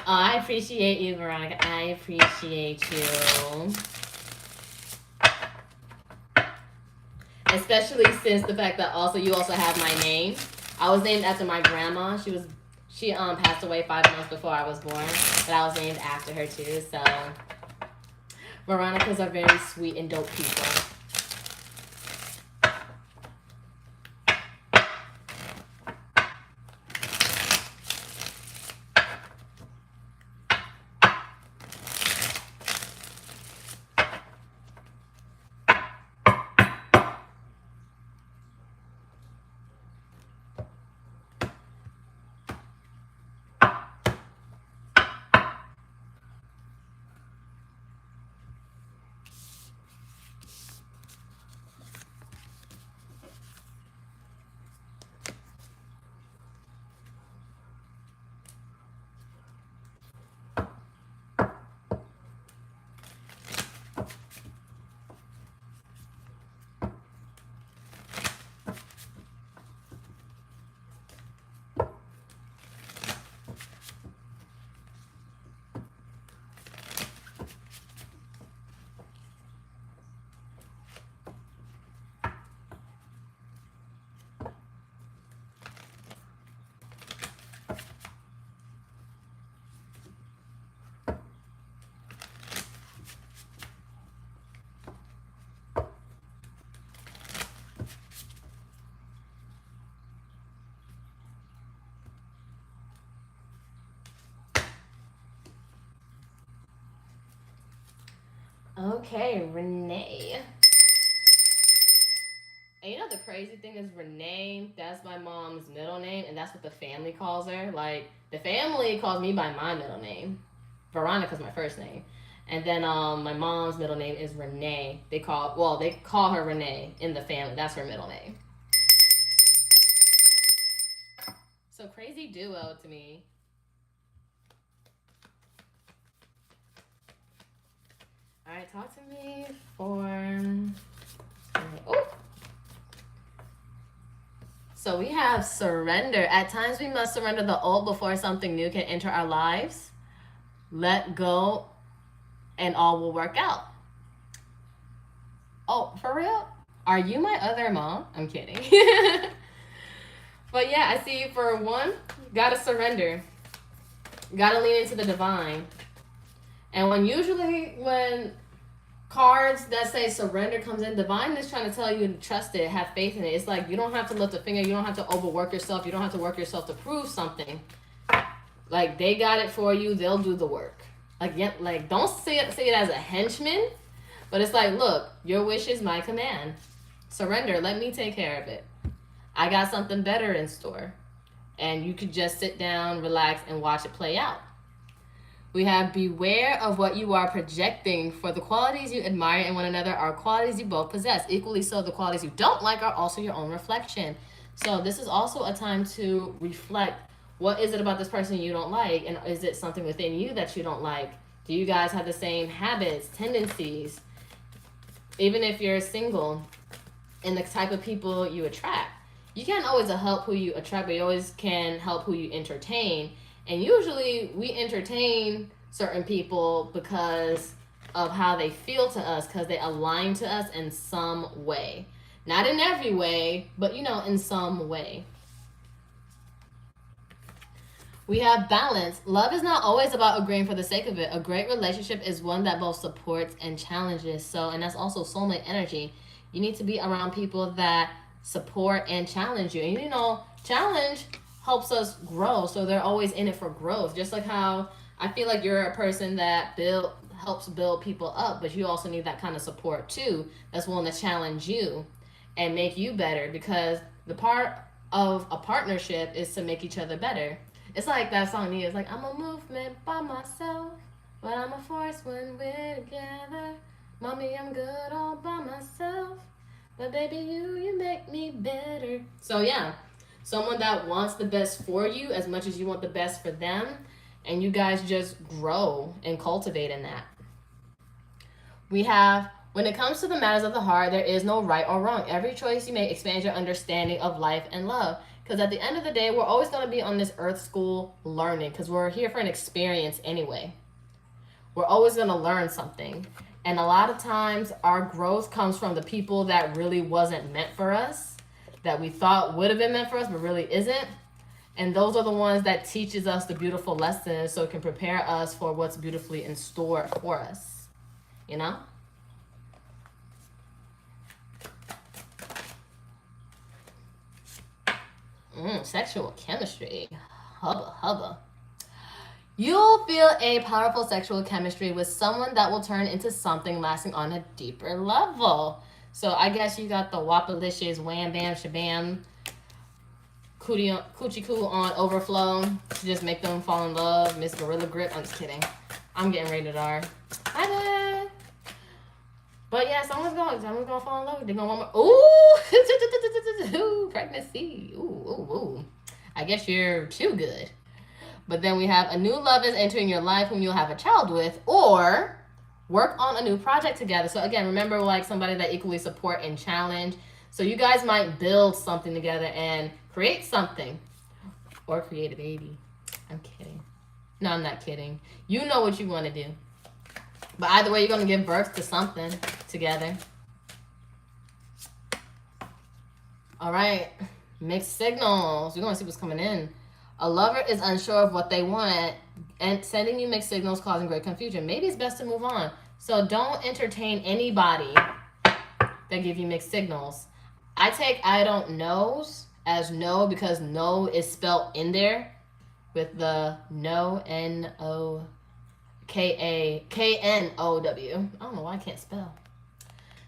I appreciate you, Veronica. I appreciate you. Especially since the fact that you also have my name. I was named after my grandma. She passed away 5 months before I was born, but I was named after her too. So Veronicas are very sweet and dope people. Okay, Renee. And you know the crazy thing is Renee, that's my mom's middle name, and that's what the family calls her. Like, the family calls me by my middle name. Veronica's my first name. And then my mom's middle name is Renee. They call her Renee in the family. That's her middle name. So crazy duo to me. All right, talk to me for... Oh. So we have surrender. At times we must surrender the old before something new can enter our lives. Let go and all will work out. Oh, for real? Are you my other mom? I'm kidding. But yeah, I see you for one. Gotta surrender. Gotta lean into the divine. And when cards that say surrender comes in, divine is trying to tell you to trust it, have faith in it. It's like you don't have to lift a finger, you don't have to overwork yourself, you don't have to work yourself to prove something. Like, they got it for you, they'll do the work. Like, yeah, like, don't see it as a henchman, but it's like, look, your wish is my command. Surrender, let me take care of it. I got something better in store. And you could just sit down, relax, and watch it play out. We have beware of what you are projecting, for the qualities you admire in one another are qualities you both possess. Equally so, the qualities you don't like are also your own reflection. So this is also a time to reflect. What is it about this person you don't like? And is it something within you that you don't like? Do you guys have the same habits, tendencies? Even if you're single, and the type of people you attract. You can't always help who you attract, but you always can help who you entertain. And usually we entertain certain people because of how they feel to us, because they align to us in some way. Not in every way, but in some way. We have balance. Love is not always about agreeing for the sake of it. A great relationship is one that both supports and challenges. And that's also soulmate energy. You need to be around people that support and challenge you. And challenge helps us grow. So they're always in it for growth. Just like how I feel like you're a person that helps build people up, but you also need that kind of support too. That's willing to challenge you and make you better, because the part of a partnership is to make each other better. It's like that song is like, I'm a movement by myself, but I'm a force when we're together. Mommy, I'm good all by myself, but baby, you make me better. So yeah, someone that wants the best for you as much as you want the best for them, and you guys just grow and cultivate in that. We have, when it comes to the matters of the heart, there is no right or wrong. Every choice you make expands your understanding of life and love. Because at the end of the day, we're always going to be on this earth school learning, because we're here for an experience anyway. We're always going to learn something. And a lot of times our growth comes from the people that really wasn't meant for us, that we thought would have been meant for us, but really isn't. And those are the ones that teaches us the beautiful lessons, so it can prepare us for what's beautifully in store for us. Sexual chemistry. Hubba. You'll feel a powerful sexual chemistry with someone that will turn into something lasting on a deeper level. So I guess you got the wapalicious wham bam shabam coochie coo on overflow to just make them fall in love. Miss Gorilla Grip. I'm just kidding. I'm getting rated R. Hi there. But yeah, someone's gonna fall in love. They're gonna want more. Ooh, pregnancy. Ooh. I guess you're too good. But then we have a new love is entering your life whom you'll have a child with, or work on a new project together. So again, remember, like, somebody that equally support and challenge. So you guys might build something together and create something, or create a baby. I'm kidding. No, I'm not kidding. You know what you want to do. But either way, you're going to give birth to something together. All right. Mixed signals. We're going to see what's coming in. A lover is unsure of what they want, and sending you mixed signals causing great confusion. Maybe it's best to move on. So don't entertain anybody that give you mixed signals. I take I don't knows as no, because no is spelled in there with the no, N-O K-A-K-N-O-W. I don't know why I can't spell.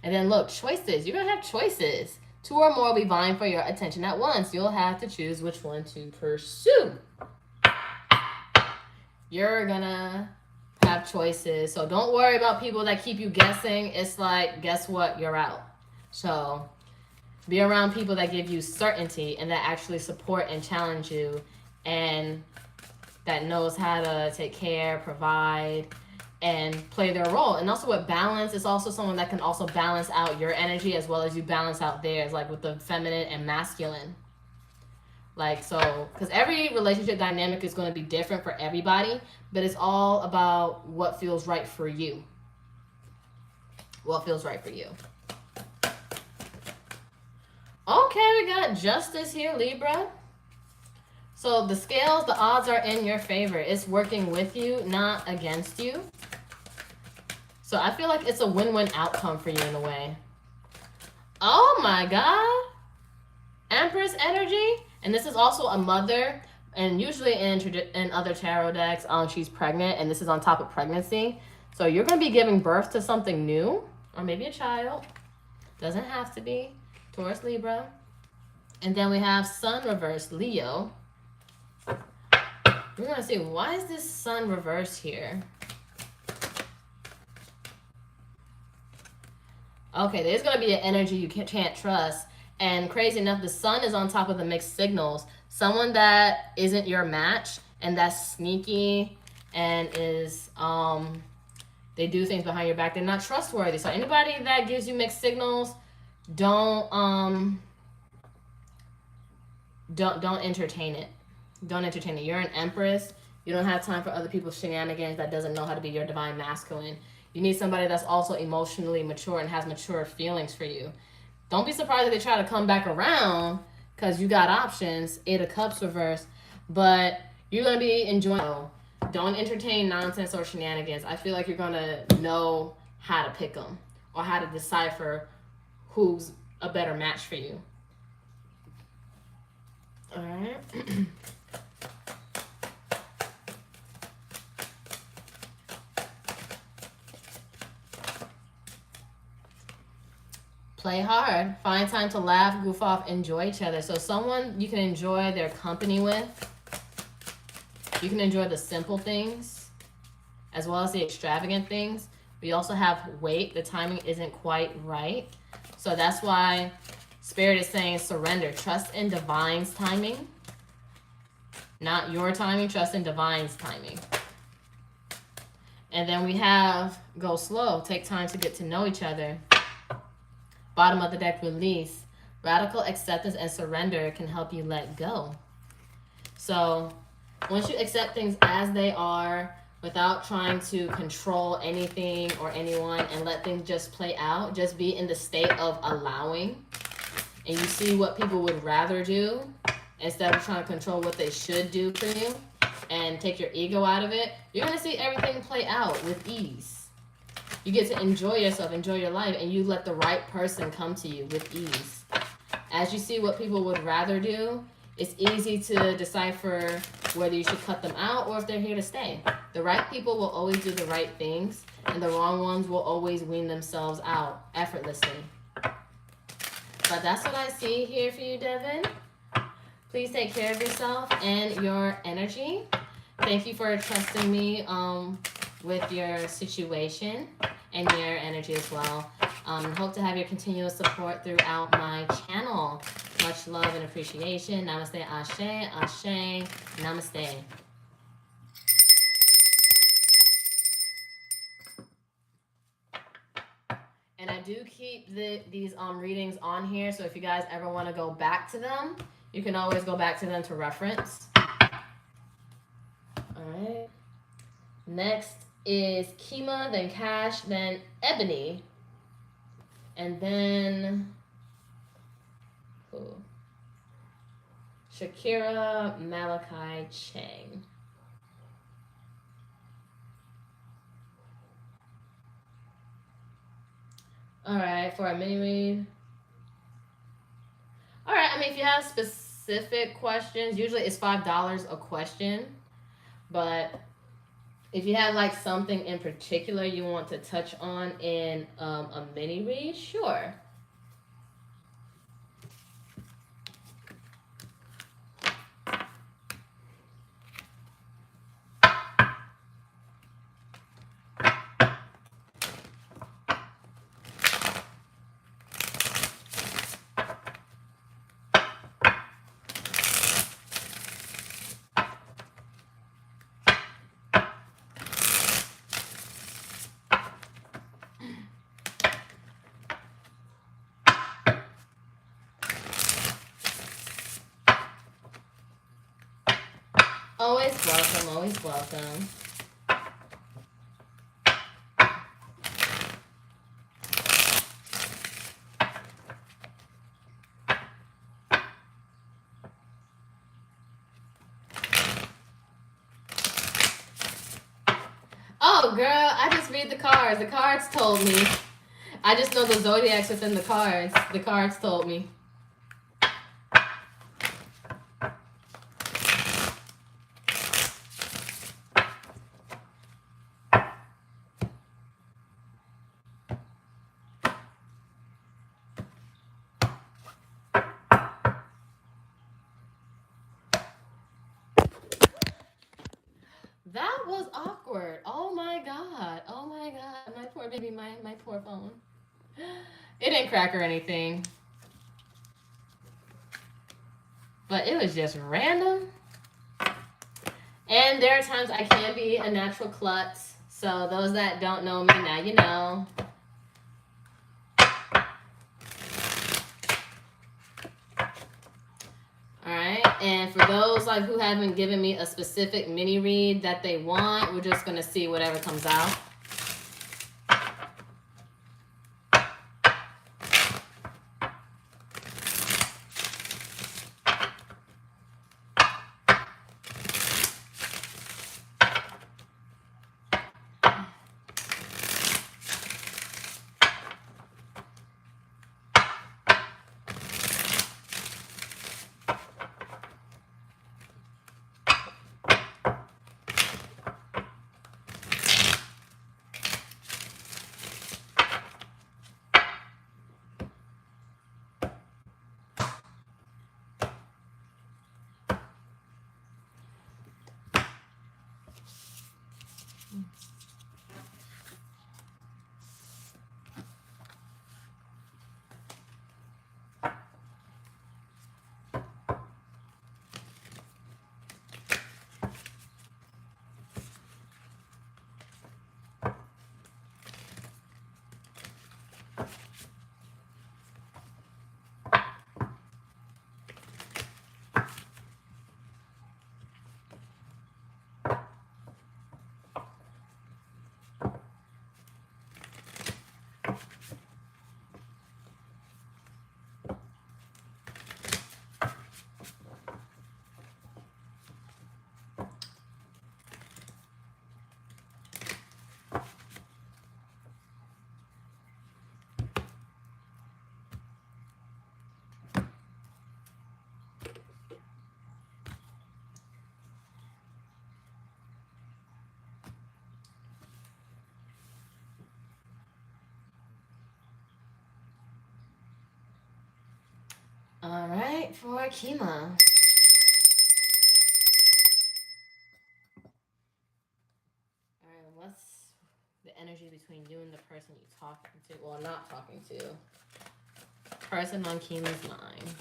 And then look, choices. You're going to have choices. 2 or more will be vying for your attention at once. You'll have to choose which one to pursue. You're going to have choices. So don't worry about people that keep you guessing. It's like, guess what? You're out. So be around people that give you certainty and that actually support and challenge you, and that knows how to take care, provide, and play their role. And also with balance, it's also someone that can also balance out your energy as well as you balance out theirs, like with the feminine and masculine. Like, so, because every relationship dynamic is going to be different for everybody, but it's all about what feels right for you. What feels right for you. Okay, we got justice here, Libra. So the scales, the odds are in your favor. It's working with you, not against you. So I feel like it's a win-win outcome for you in a way. Oh my God. Empress energy. And this is also a mother. And usually in other tarot decks, she's pregnant. And this is on top of pregnancy. So you're going to be giving birth to something new. Or maybe a child. Doesn't have to be. Taurus, Libra. And then we have Sun reversed, Leo. We're going to see, why is this Sun reversed here? Okay, there's going to be an energy you can't trust. And crazy enough, the Sun is on top of the mixed signals. Someone that isn't your match and that's sneaky and is, they do things behind your back. They're not trustworthy. So anybody that gives you mixed signals, don't entertain it. Don't entertain it. You're an Empress. You don't have time for other people's shenanigans that doesn't know how to be your divine masculine. You need somebody that's also emotionally mature and has mature feelings for you. Don't be surprised if they try to come back around because you got options. 8 of Cups reversed. But you're going to be enjoying. Don't entertain nonsense or shenanigans. I feel like you're going to know how to pick them or how to decipher who's a better match for you. All right. Play hard. Find time to laugh, goof off, enjoy each other. So someone you can enjoy their company with. You can enjoy the simple things as well as the extravagant things. We also have wait. The timing isn't quite right. So that's why Spirit is saying surrender. Trust in Divine's timing. Not your timing. Trust in Divine's timing. And then we have go slow. Take time to get to know each other. Bottom of the deck, release. Radical acceptance and surrender can help you let go. So once you accept things as they are without trying to control anything or anyone and let things just play out, just be in the state of allowing, and you see what people would rather do instead of trying to control what they should do for you and take your ego out of it, you're going to see everything play out with ease. You get to enjoy yourself, enjoy your life, and you let the right person come to you with ease. As you see what people would rather do, it's easy to decipher whether you should cut them out or if they're here to stay. The right people will always do the right things, and the wrong ones will always wean themselves out effortlessly. But that's what I see here for you, Devin. Please take care of yourself and your energy. Thank you for trusting me with your situation and your energy as well. Hope to have your continuous support throughout my channel. Much love and appreciation. Namaste, ashe, ashe, namaste. And I do keep these readings on here, so if you guys ever want to go back to them, you can always go back to them to reference. All right. Next is Kima, then Cash, then Ebony, and then Shakira, Malachi, Chang. All right, for a mini read. All right, I mean, if you have specific questions, usually it's $5 a question, but if you have like something in particular you want to touch on in a mini read, sure. Always welcome, always welcome. know, girl. I just read the cards. The cards told me. I just know the zodiacs within the cards. The cards told me. That was awkward. Oh my god. Oh my god. My poor baby, my poor phone. It didn't crack or anything. But it was just random. And there are times I can be a natural klutz. So those that don't know me, now you know. Alright, and for those like who haven't given me a specific mini read that they want, we're just gonna see whatever comes out. All right, for Kima. All right, what's the energy between you and the person you're talking to? Well, not talking to. Person on Kima's mind.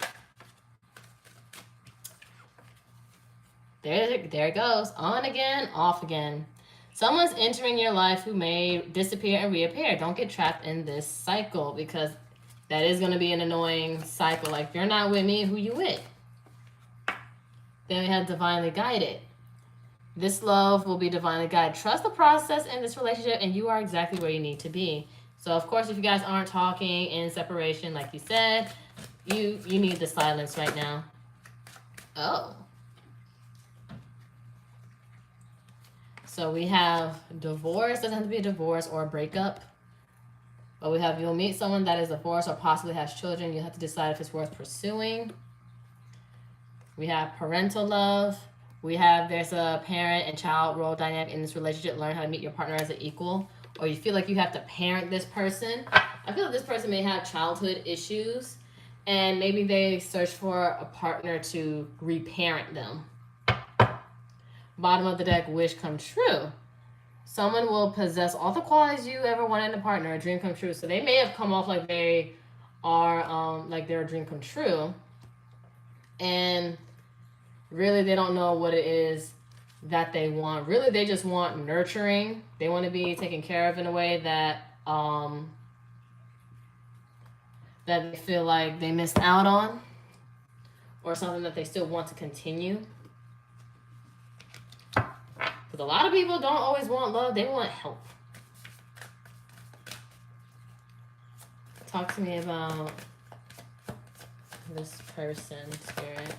There it goes. On again, off again. Someone's entering your life who may disappear and reappear. Don't get trapped in this cycle because that is going to be an annoying cycle. Like, if you're not with me, who you with? Then we have divinely guided. This love will be divinely guided. Trust the process in this relationship, and you are exactly where you need to be. So, of course, if you guys aren't talking in separation, like you said, you need the silence right now. Oh. So we have divorce. Doesn't have to be a divorce or a breakup. But we have you'll meet someone that is divorced or possibly has children. You have to decide if it's worth pursuing. We have parental love. We have there's a parent and child role dynamic in this relationship. Learn how to meet your partner as an equal. Or you feel like you have to parent this person. I feel like this person may have childhood issues. And maybe they search for a partner to reparent them. Bottom of the deck, wish come true. Someone will possess all the qualities you ever wanted in a partner, a dream come true. So they may have come off like they are, like they're a dream come true. And really they don't know what it is that they want. Really, they just want nurturing. They want to be taken care of in a way that, that they feel like they missed out on. Or something that they still want to continue. Because a lot of people don't always want love. They want help. Talk to me about this person, Spirit.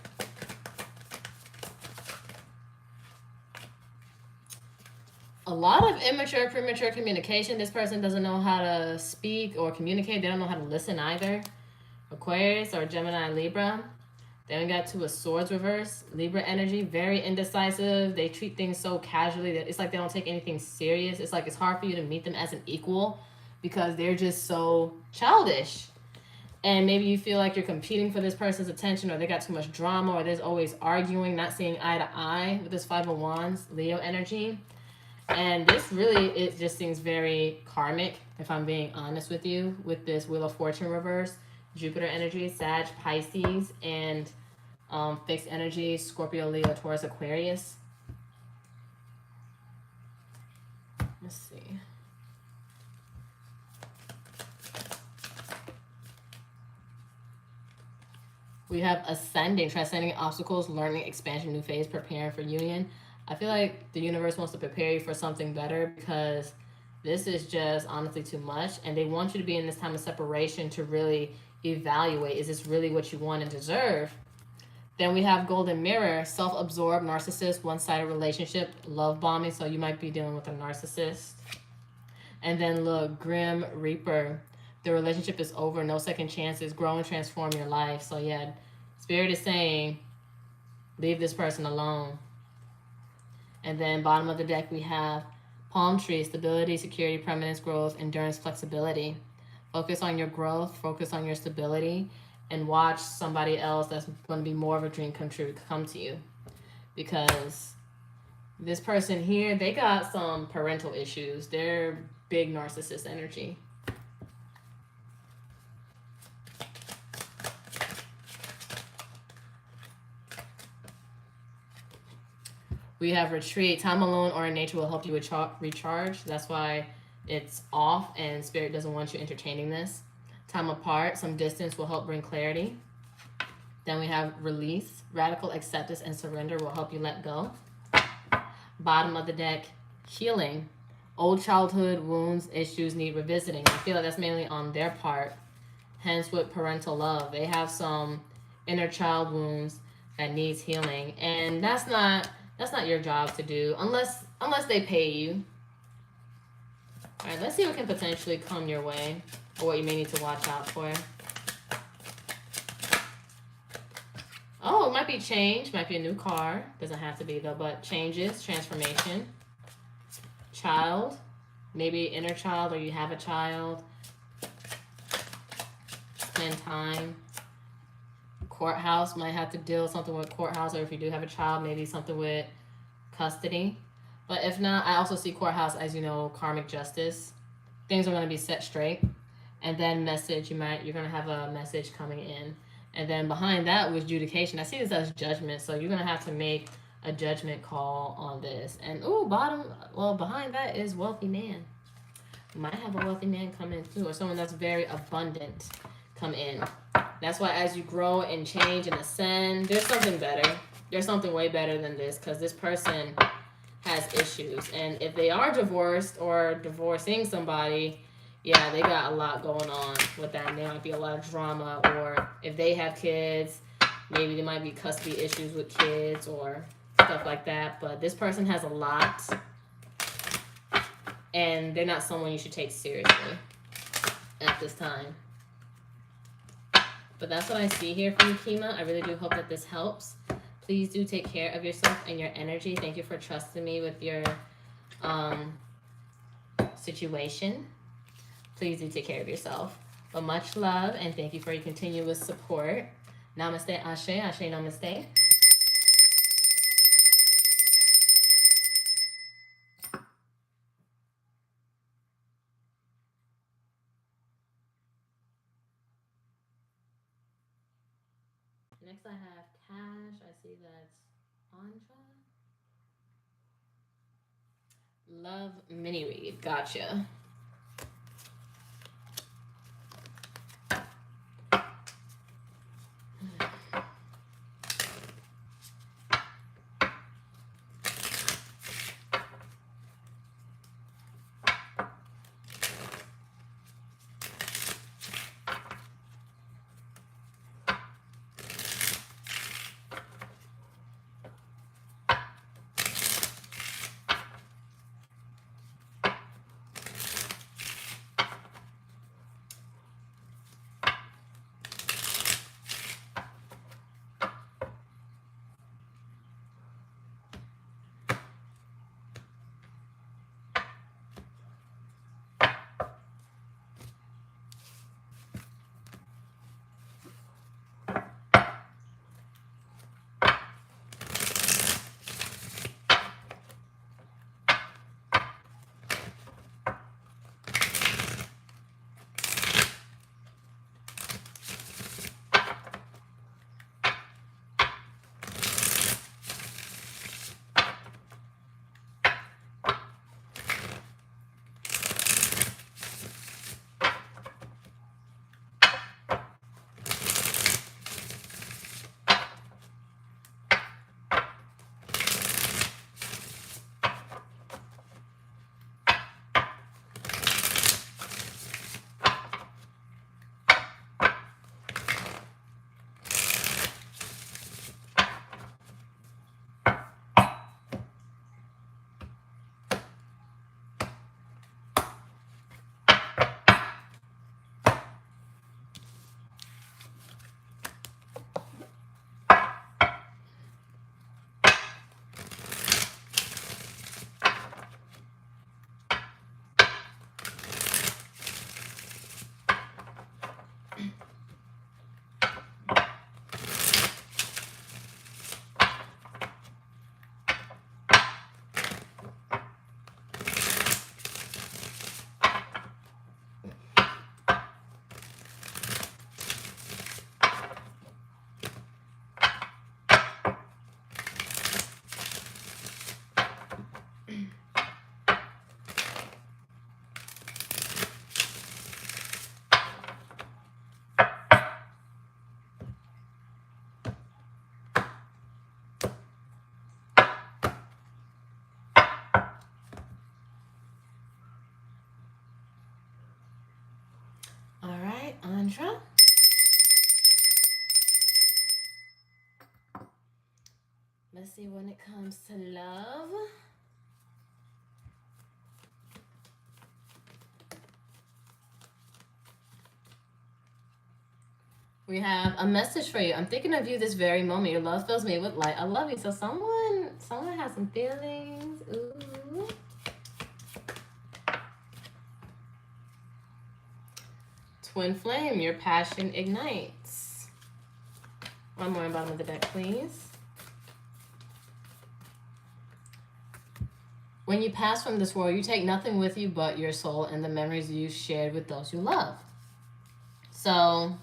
lot of immature, premature communication. This person doesn't know how to speak or communicate. They don't know how to listen either. Aquarius or Gemini, Libra. Then we got 2 of Swords reverse. Libra energy, very indecisive. They treat things so casually that it's like they don't take anything serious. It's like it's hard for you to meet them as an equal because they're just so childish. And maybe you feel like you're competing for this person's attention, or they got too much drama, or there's always arguing, not seeing eye to eye with this 5 of Wands, Leo energy. And this really, it just seems very karmic, if I'm being honest with you, with this Wheel of Fortune reverse, Jupiter energy, Sag, Pisces, and fixed energy, Scorpio, Leo, Taurus, Aquarius. Let's see. We have ascending, transcending obstacles, learning, expansion, new phase, preparing for union. I feel like the universe wants to prepare you for something better because this is just honestly too much. And they want you to be in this time of separation to really evaluate, is this really what you want and deserve? Then we have Golden Mirror, self-absorbed, narcissist, one-sided relationship, love bombing. So you might be dealing with a narcissist. And then look, Grim Reaper. The relationship is over, no second chances, grow and transform your life. So yeah, Spirit is saying, leave this person alone. And then bottom of the deck, we have Palm Tree, stability, security, permanence, growth, endurance, flexibility. Focus on your growth, focus on your stability, and watch somebody else that's going to be more of a dream come true come to you. Because this person here, they got some parental issues. They're big narcissist energy. We have retreat. Time alone or in nature will help you recharge. That's why it's off and Spirit doesn't want you entertaining this. Time apart, some distance will help bring clarity. Then we have release. Radical acceptance and surrender will help you let go. Bottom of the deck, healing. Old childhood wounds, issues need revisiting. I feel like that's mainly on their part. Hence with parental love. They have some inner child wounds that needs healing. And that's not your job to do unless they pay you. All right, let's see what can potentially come your way or what you may need to watch out for. Oh, it might be change, might be a new car. Doesn't have to be though, but changes, transformation. Child, maybe inner child or you have a child. Spend time. Courthouse, might have to deal with something with courthouse, or if you do have a child, maybe something with custody. But if not, I also see courthouse as, you know, karmic justice. Things are going to be set straight. And then message, you're going to have a message coming in. And then behind that was adjudication. I see this as judgment, so you're going to have to make a judgment call on this. And behind that is wealthy man. You might have a wealthy man come in too, or someone that's very abundant come in. That's why as you grow and change and ascend, there's something better. There's something way better than this, because this person has issues. And if they are divorced or divorcing somebody, yeah, they got a lot going on with that. And there might be a lot of drama. Or if they have kids, maybe there might be custody issues with kids or stuff like that. But this person has a lot. And they're not someone you should take seriously at this time. But that's what I see here for you, Kima. I really do hope that this helps. Please do take care of yourself and your energy. Thank you for trusting me with your situation. Please do take care of yourself. But much love, and thank you for your continuous support. Namaste, Ashe. Ashe, namaste. Next I have Cash. I see that's Anja. Love mini read. Gotcha. Andra. Let's see when it comes to love. We have a message for you. I'm thinking of you this very moment. Your love fills me with light. I love you. So someone has some feelings. Ooh. Twin flame, your passion ignites. One more on the bottom of the deck, please. When you pass from this world, you take nothing with you but your soul and the memories you shared with those you love. So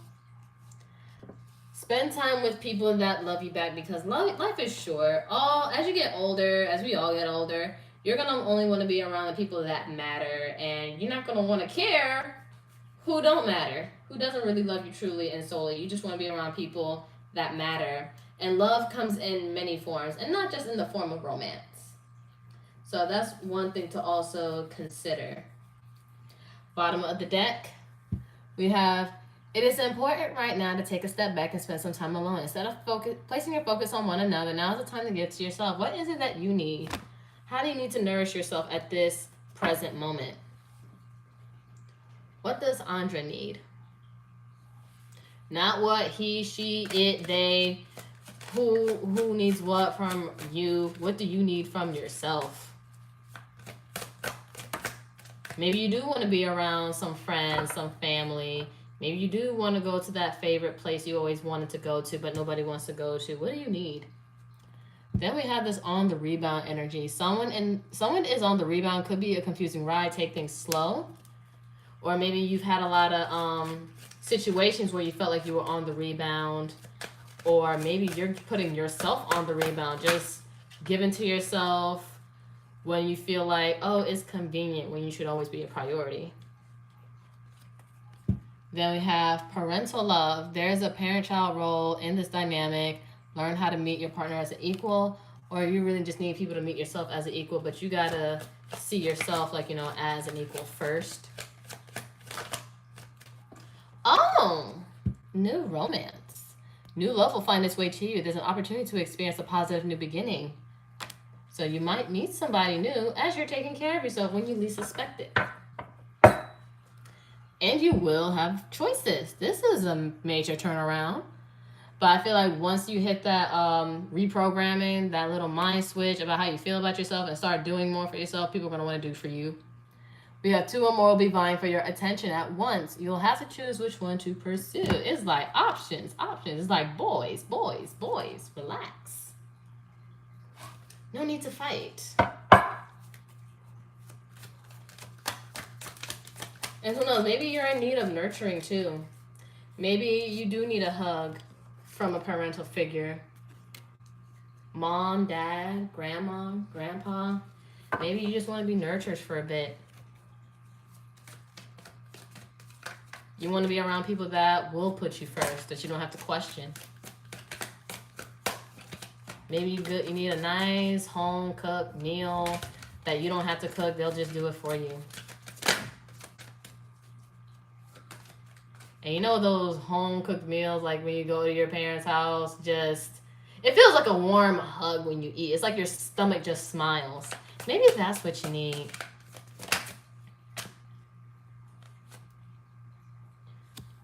spend time with people that love you back, because life is short. As you get older, as we all get older, you're going to only want to be around the people that matter, and you're not going to want to care who don't matter, who doesn't really love you truly and solely. You just want to be around people that matter. And love comes in many forms, and not just in the form of romance. So that's one thing to also consider. Bottom of the deck, we have, it is important right now to take a step back and spend some time alone. Instead of placing your focus on one another, now is the time to get to yourself. What is it that you need? How do you need to nourish yourself at this present moment? What does Andra need? Not what he, she, it, they, who needs what from you. What do you need from yourself? Maybe you do want to be around some friends, some family. Maybe you do want to go to that favorite place you always wanted to go to, but nobody wants to go to. What do you need? Then we have this on the rebound energy. Someone is on the rebound. Could be a confusing ride. Take things slow. Or maybe you've had a lot of situations where you felt like you were on the rebound. Or maybe you're putting yourself on the rebound. Just giving to yourself when you feel like, oh, it's convenient, when you should always be a priority. Then we have parental love. There's a parent-child role in this dynamic. Learn how to meet your partner as an equal, or you really just need people to meet yourself as an equal, but you gotta see yourself like, as an equal first. Oh, new romance. New love will find its way to you. There's an opportunity to experience a positive new beginning. So you might meet somebody new as you're taking care of yourself when you least suspect it. And you will have choices. This is a major turnaround. But I feel like once you hit that reprogramming, that little mind switch about how you feel about yourself and start doing more for yourself, people are going to want to do for you. We have 2 or more will be vying for your attention at once. You'll have to choose which one to pursue. It's like options. It's like boys. Relax. No need to fight. And who knows, maybe you're in need of nurturing too. Maybe you do need a hug from a parental figure. Mom, dad, grandma, grandpa. Maybe you just want to be nurtured for a bit. You want to be around people that will put you first, that you don't have to question. Maybe you need a nice home-cooked meal that you don't have to cook. They'll just do it for you. And those home-cooked meals, like when you go to your parents' house, it feels like a warm hug when you eat. It's like your stomach just smiles. Maybe that's what you need.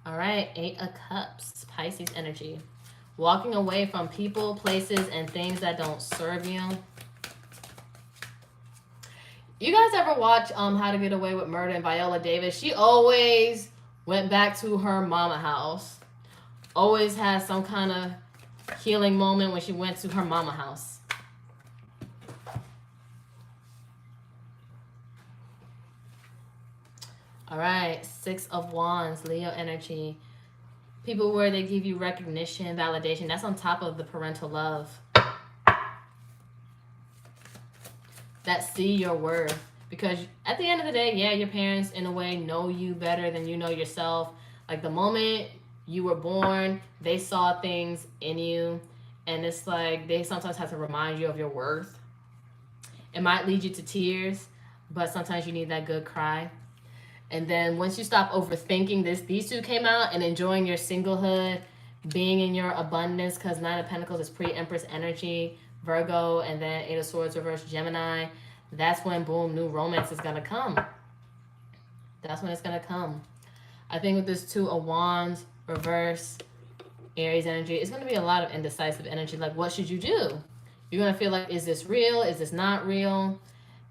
All right, 8 of Cups, Pisces energy. Walking away from people, places, and things that don't serve you. You guys ever watch How to Get Away with Murder and Viola Davis? She always went back to her mama house. Always had some kind of healing moment when she went to her mama house. All right, 6 of Wands, Leo energy. People where they give you recognition, validation. That's on top of the parental love. That see your worth. Because at the end of the day, yeah, your parents, in a way, know you better than you know yourself. Like the moment you were born, they saw things in you. And it's like they sometimes have to remind you of your worth. It might lead you to tears, but sometimes you need that good cry. And then once you stop overthinking this, these two came out, and enjoying your singlehood, being in your abundance, because Nine of Pentacles is pre-Empress energy, Virgo, and then Eight of Swords reverse Gemini. That's when, boom, new romance is going to come. That's when it's going to come. I think with this Two of Wands reverse Aries energy, it's going to be a lot of indecisive energy. Like, what should you do? You're going to feel like, is this real? Is this not real?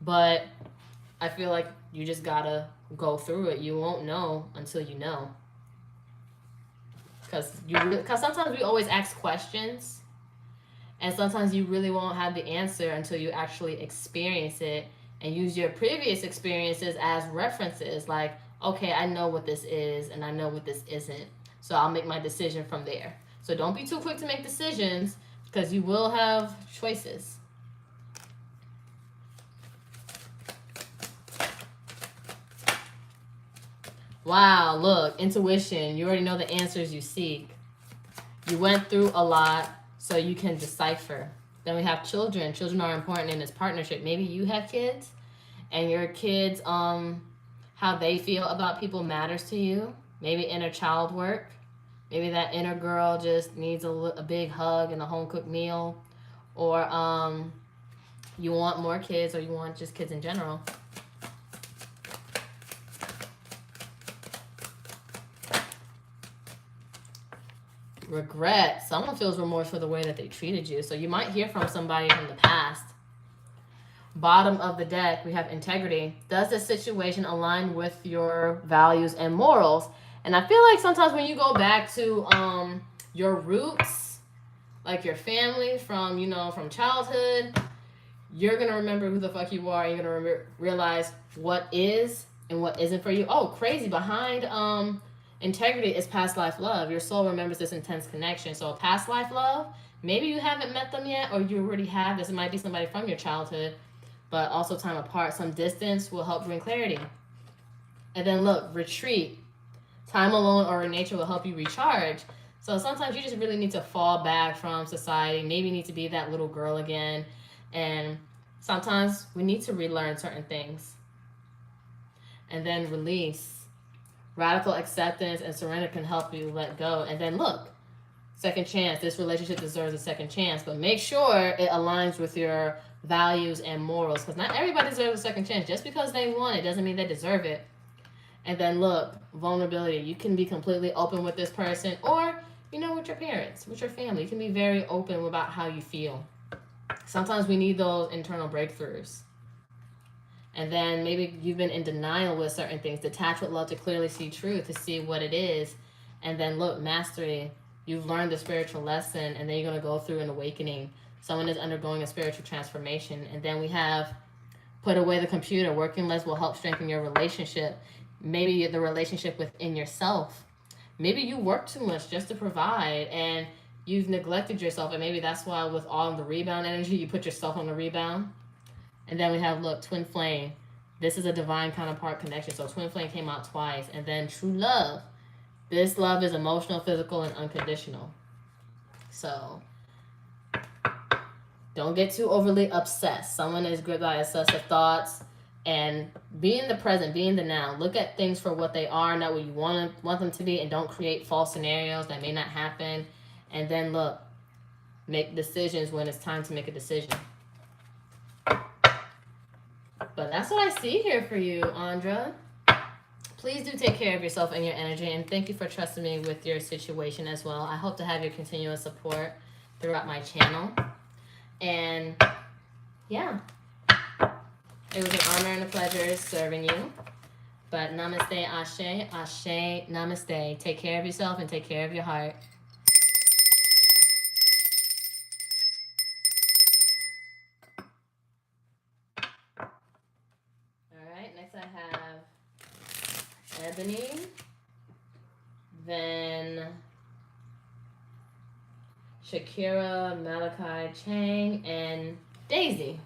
But I feel like you just got to go through it. You won't know until you know. Because sometimes we always ask questions, and sometimes you really won't have the answer until you actually experience it and use your previous experiences as references. Like, okay, I know what this is and I know what this isn't, so I'll make my decision from there. So don't be too quick to make decisions, because you will have choices. Wow, look, intuition. You already know the answers you seek. You went through a lot, so you can decipher. Then we have children. Children are important in this partnership. Maybe you have kids, and your kids, how they feel about people matters to you. Maybe inner child work. Maybe that inner girl just needs a big hug and a home-cooked meal. Or you want more kids, or you want just kids in general. Regret. Someone feels remorse for the way that they treated you. So you might hear from somebody from the past. Bottom of the deck, we have integrity. Does this situation align with your values and morals? And I feel like sometimes when you go back to your roots, like your family from, from childhood, you're going to remember who the fuck you are. You're going to realize what is and what isn't for you. Oh, crazy. Behind integrity is past life love. Your soul remembers this intense connection. So past life love, maybe you haven't met them yet, or you already have. This might be somebody from your childhood, but also time apart. Some distance will help bring clarity. And then look, retreat. Time alone or in nature will help you recharge. So sometimes you just really need to fall back from society. Maybe you need to be that little girl again. And sometimes we need to relearn certain things. And then release. Radical acceptance and surrender can help you let go. And then look, second chance. This relationship deserves a second chance, but make sure it aligns with your values and morals, because not everybody deserves a second chance. Just because they want it doesn't mean they deserve it. And then look, vulnerability. You can be completely open with this person, or, with your parents, with your family. You can be very open about how you feel. Sometimes we need those internal breakthroughs. And then maybe you've been in denial with certain things. Detach with love to clearly see truth, to see what it is. And then look, mastery. You've learned the spiritual lesson, and then you're going to go through an awakening. Someone is undergoing a spiritual transformation. And then we have put away the computer. Working less will help strengthen your relationship. Maybe the relationship within yourself. Maybe you work too much just to provide, and you've neglected yourself. And maybe that's why with all of the rebound energy, you put yourself on the rebound. And then we have, look, twin flame. This is a divine counterpart connection. So twin flame came out twice. And then true love. This love is emotional, physical, and unconditional. So don't get too overly obsessed. Someone is gripped by obsessive thoughts. And be in the present, be in the now. Look at things for what they are, not what you want them to be, and don't create false scenarios that may not happen. And then look, make decisions when it's time to make a decision. But that's what I see here for you, Andra. Please do take care of yourself and your energy, and thank you for trusting me with your situation as well. I hope to have your continuous support throughout my channel. And yeah, it was an honor and a pleasure serving you. But namaste, ashe, ashe, namaste. Take care of yourself and take care of your heart. I have Ebony, then Shakira, Malachi, Chang, and Daisy.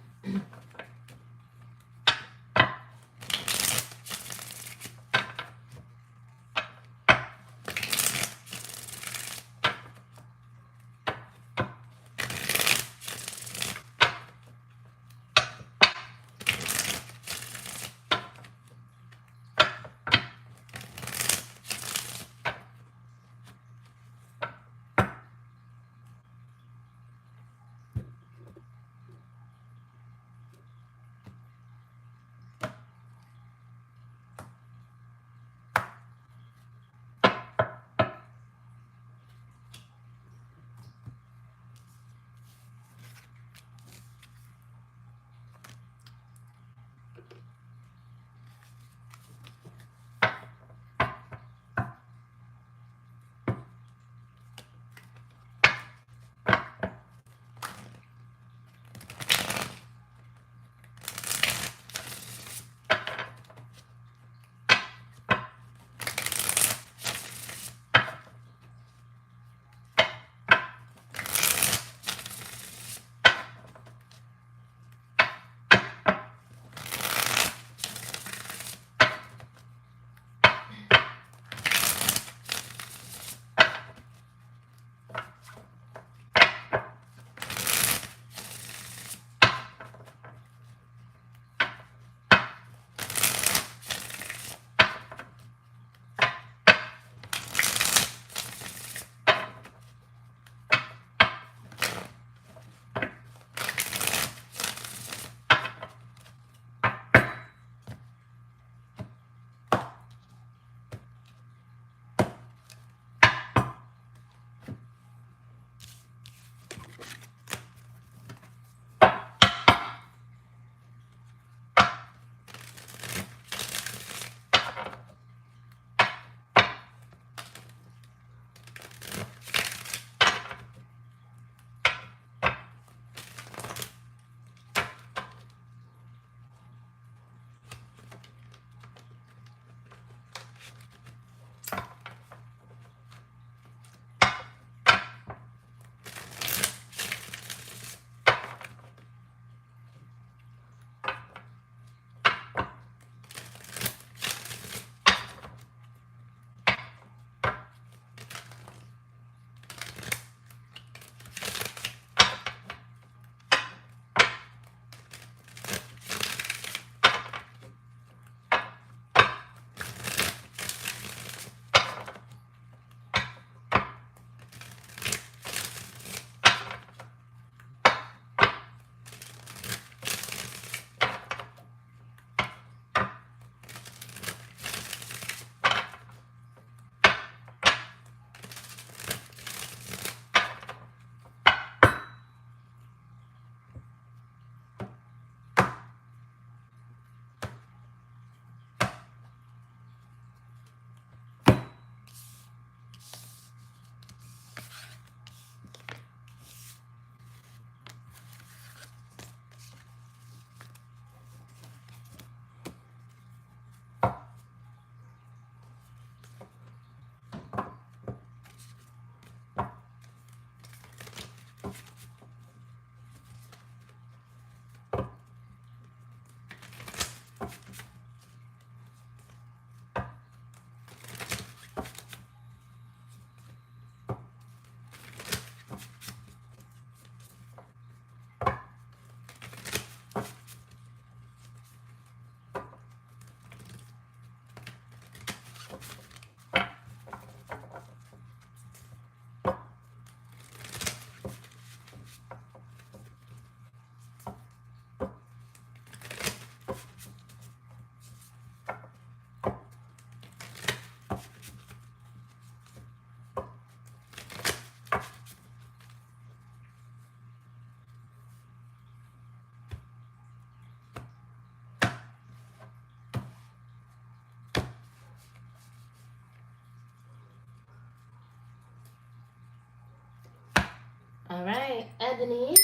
right, Ebony.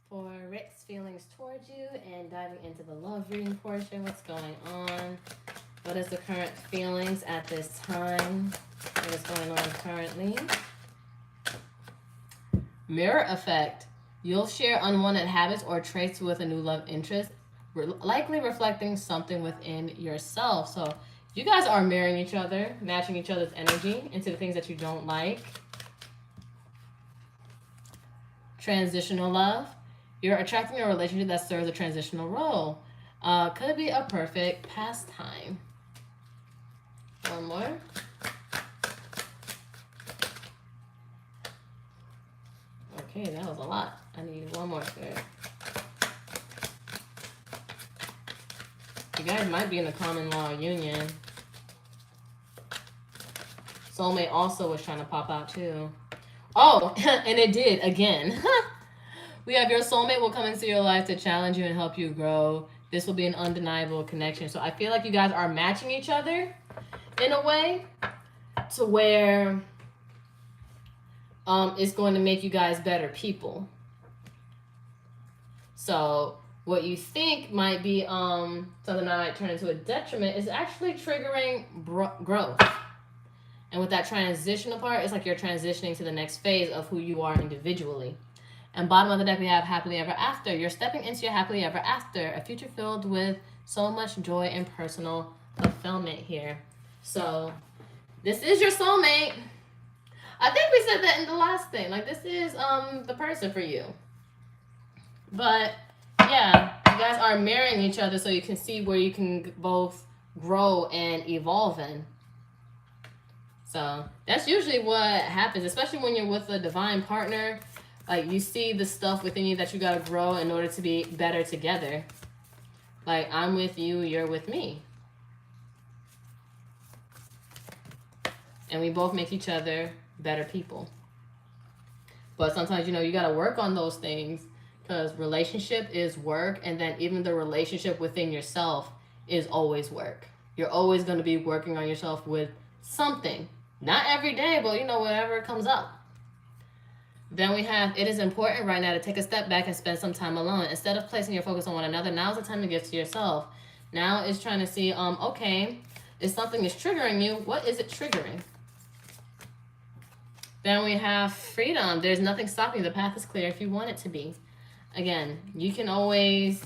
For Rick's feelings towards you and diving into the love reading portion, what's going on? What is the current feelings at this time? What is going on currently? Mirror effect. You'll share unwanted habits or traits with a new love interest, likely reflecting something within yourself. So you guys are mirroring each other, matching each other's energy into the things that you don't like. Transitional love. You're attracting a relationship that serves a transitional role. Could be a perfect pastime. One more. Okay, that was a lot. I need one more spirit. You guys might be in a common law union. Soulmate also was trying to pop out too. Oh, and it did again. We have your soulmate will come into your life to challenge you and help you grow. This will be an undeniable connection. So I feel like you guys are matching each other in a way to where it's going to make you guys better people. So what you think might be something that might turn into a detriment is actually triggering growth. And with that transitional part, it's like you're transitioning to the next phase of who you are individually. And bottom of the deck, we have happily ever after. You're stepping into your happily ever after, a future filled with so much joy and personal fulfillment here. So this is your soulmate. I think we said that in the last thing. Like, this is the person for you. But yeah, you guys are marrying each other so you can see where you can both grow and evolve in. So that's usually what happens, especially when you're with a divine partner. Like, you see the stuff within you that you got to grow in order to be better together. Like, I'm with you, you're with me. And we both make each other better people. But sometimes, you know, you got to work on those things, because relationship is work. And then even the relationship within yourself is always work. You're always going to be working on yourself with something. Not every day, but, you know, whatever comes up. Then we have, it is important right now to take a step back and spend some time alone. Instead of placing your focus on one another, now's the time to give to yourself. Now it's trying to see, okay, if something is triggering you, what is it triggering? Then we have freedom. There's nothing stopping you. The path is clear if you want it to be. Again, you can always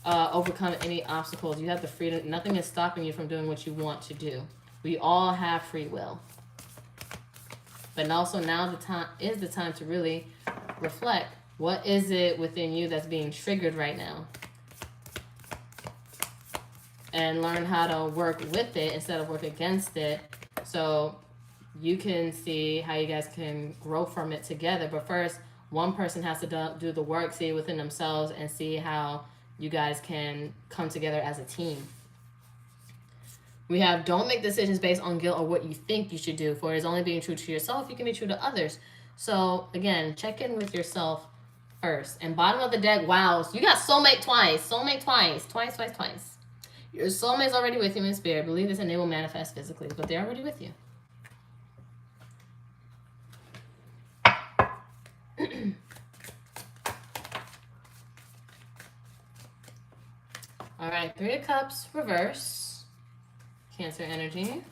overcome any obstacles. You have the freedom. Nothing is stopping you from doing what you want to do. We all have free will. But also now is the time to really reflect. What is it within you that's being triggered right now? And learn how to work with it instead of work against it. So you can see how you guys can grow from it together. But first, one person has to do the work, see it within themselves, and see how you guys can come together as a team. We have, don't make decisions based on guilt or what you think you should do, for it is only being true to yourself. You can be true to others. So again, check in with yourself first. And bottom of the deck, wow, you got soulmate twice. Soulmate twice. Twice. Your soulmate's already with you in spirit. Believe this and they will manifest physically, but they're already with you. All right, Three of Cups, reverse. Cancer energy.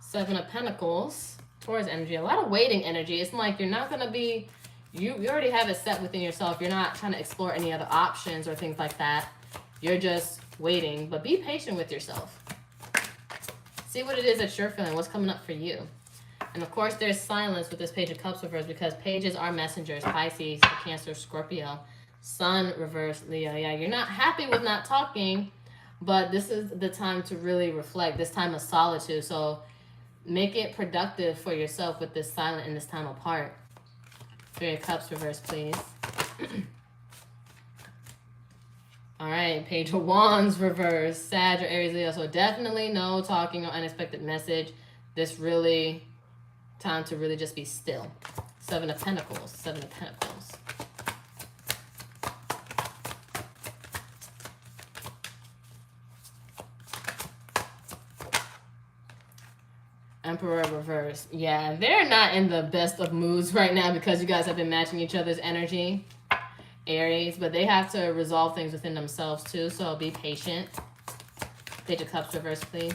Seven of Pentacles, Taurus energy. A lot of waiting energy. It's like you're not going to be, you already have it set within yourself. You're not trying to explore any other options or things like that. You're just waiting, but be patient with yourself. See what it is that you're feeling, what's coming up for you. And of course, there's silence with this Page of Cups reverse, because pages are messengers. Pisces, Cancer, Scorpio, Sun reverse, Leo. Yeah, you're not happy with not talking, but this is the time to really reflect, this time of solitude. So make it productive for yourself with this silent and this time apart. Three of Cups reverse, please. All right, Page of Wands reverse, Sag or Aries, Leo. So definitely no talking or unexpected message. This really time to really just be still. Seven of Pentacles, Seven of Pentacles. Emperor reverse. Yeah, they're not in the best of moods right now because you guys have been matching each other's energy, Aries, but they have to resolve things within themselves too, so be patient. Page of Cups reverse, please.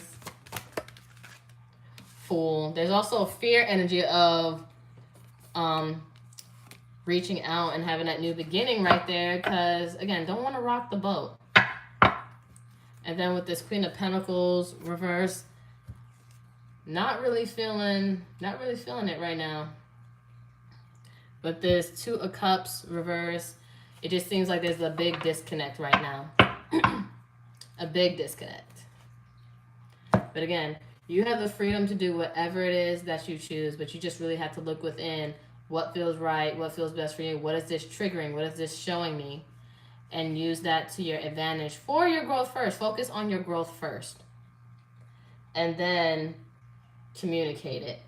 Fool. There's also fear energy of reaching out and having that new beginning right there because, again, don't want to rock the boat. And then with this Queen of Pentacles reverse, not really feeling it right now. But this Two of Cups reverse, it just seems like there's a big disconnect right now. A big disconnect. But again, you have the freedom to do whatever it is that you choose, but you just really have to look within what feels right, what feels best for you, what is this triggering, what is this showing me, and use that to your advantage for your growth first. Focus on your growth first. And then communicate it.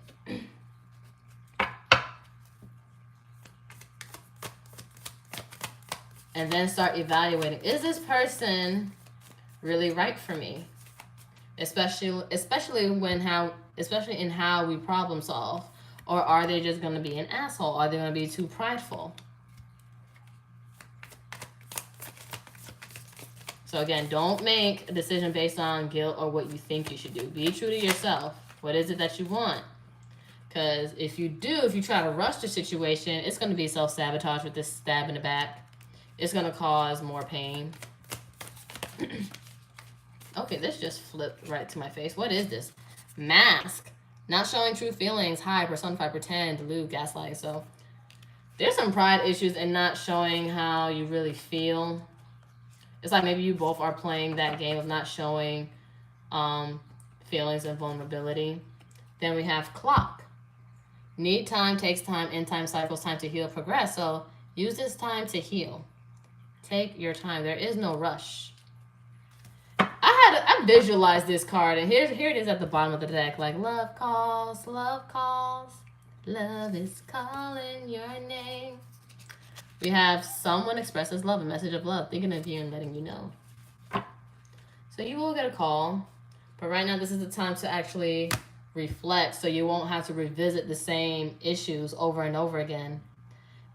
And then start evaluating, is this person really right for me? Especially in how we problem solve. Or are they just going to be an asshole? Are they going to be too prideful? So again, don't make a decision based on guilt or what you think you should do. Be true to yourself. What is it that you want? Because if you try to rush the situation, it's going to be self-sabotage with this stab in the back. It's going to cause more pain. Okay, this just flipped right to my face. What is this? Mask. Not showing true feelings. Hide, personify, pretend, delude, gaslight. So there's some pride issues in not showing how you really feel. It's like maybe you both are playing that game of not showing feelings and vulnerability. Then we have clock. Need time, takes time, end time cycles, time to heal, progress. So use this time to heal. Take your time. There is no rush. I visualized this card, and here it is at the bottom of the deck. Like, love calls, love is calling your name. We have someone expresses love, a message of love, thinking of you and letting you know. So you will get a call, but right now this is the time to actually reflect so you won't have to revisit the same issues over and over again.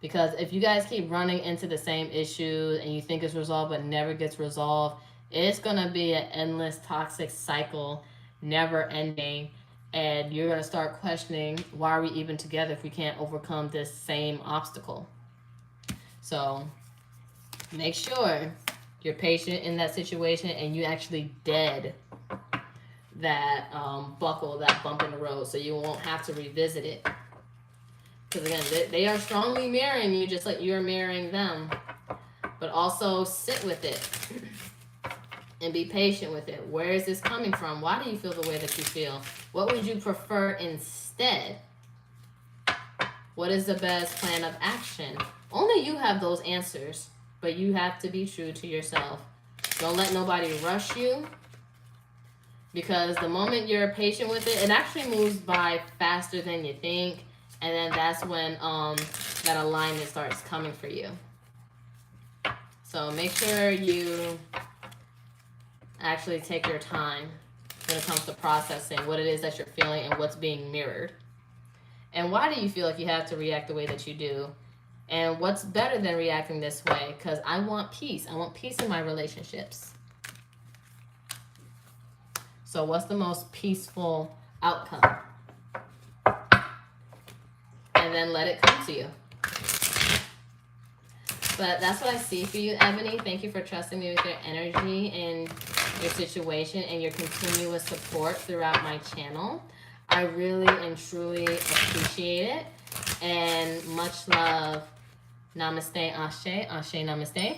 Because if you guys keep running into the same issue and you think it's resolved but never gets resolved, it's going to be an endless toxic cycle, never ending. And you're going to start questioning, why are we even together if we can't overcome this same obstacle? So make sure you're patient in that situation and you actually dead that buckle, that bump in the road, so you won't have to revisit it. Because again, they are strongly mirroring you just like you're mirroring them. But also sit with it and be patient with it. Where is this coming from? Why do you feel the way that you feel? What would you prefer instead? What is the best plan of action? Only you have those answers, but you have to be true to yourself. Don't let nobody rush you, because the moment you're patient with it, it actually moves by faster than you think, and then that's when that alignment starts coming for you. So make sure you actually take your time when it comes to processing what it is that you're feeling and what's being mirrored. And why do you feel like you have to react the way that you do? And what's better than reacting this way? Because I want peace. I want peace in my relationships. So what's the most peaceful outcome? And then let it come to you. But that's what I see for you, Ebony. Thank you for trusting me with your energy and your situation and your continuous support throughout my channel. I really and truly appreciate it. And much love. Namaste, Ashe. Ashe, namaste.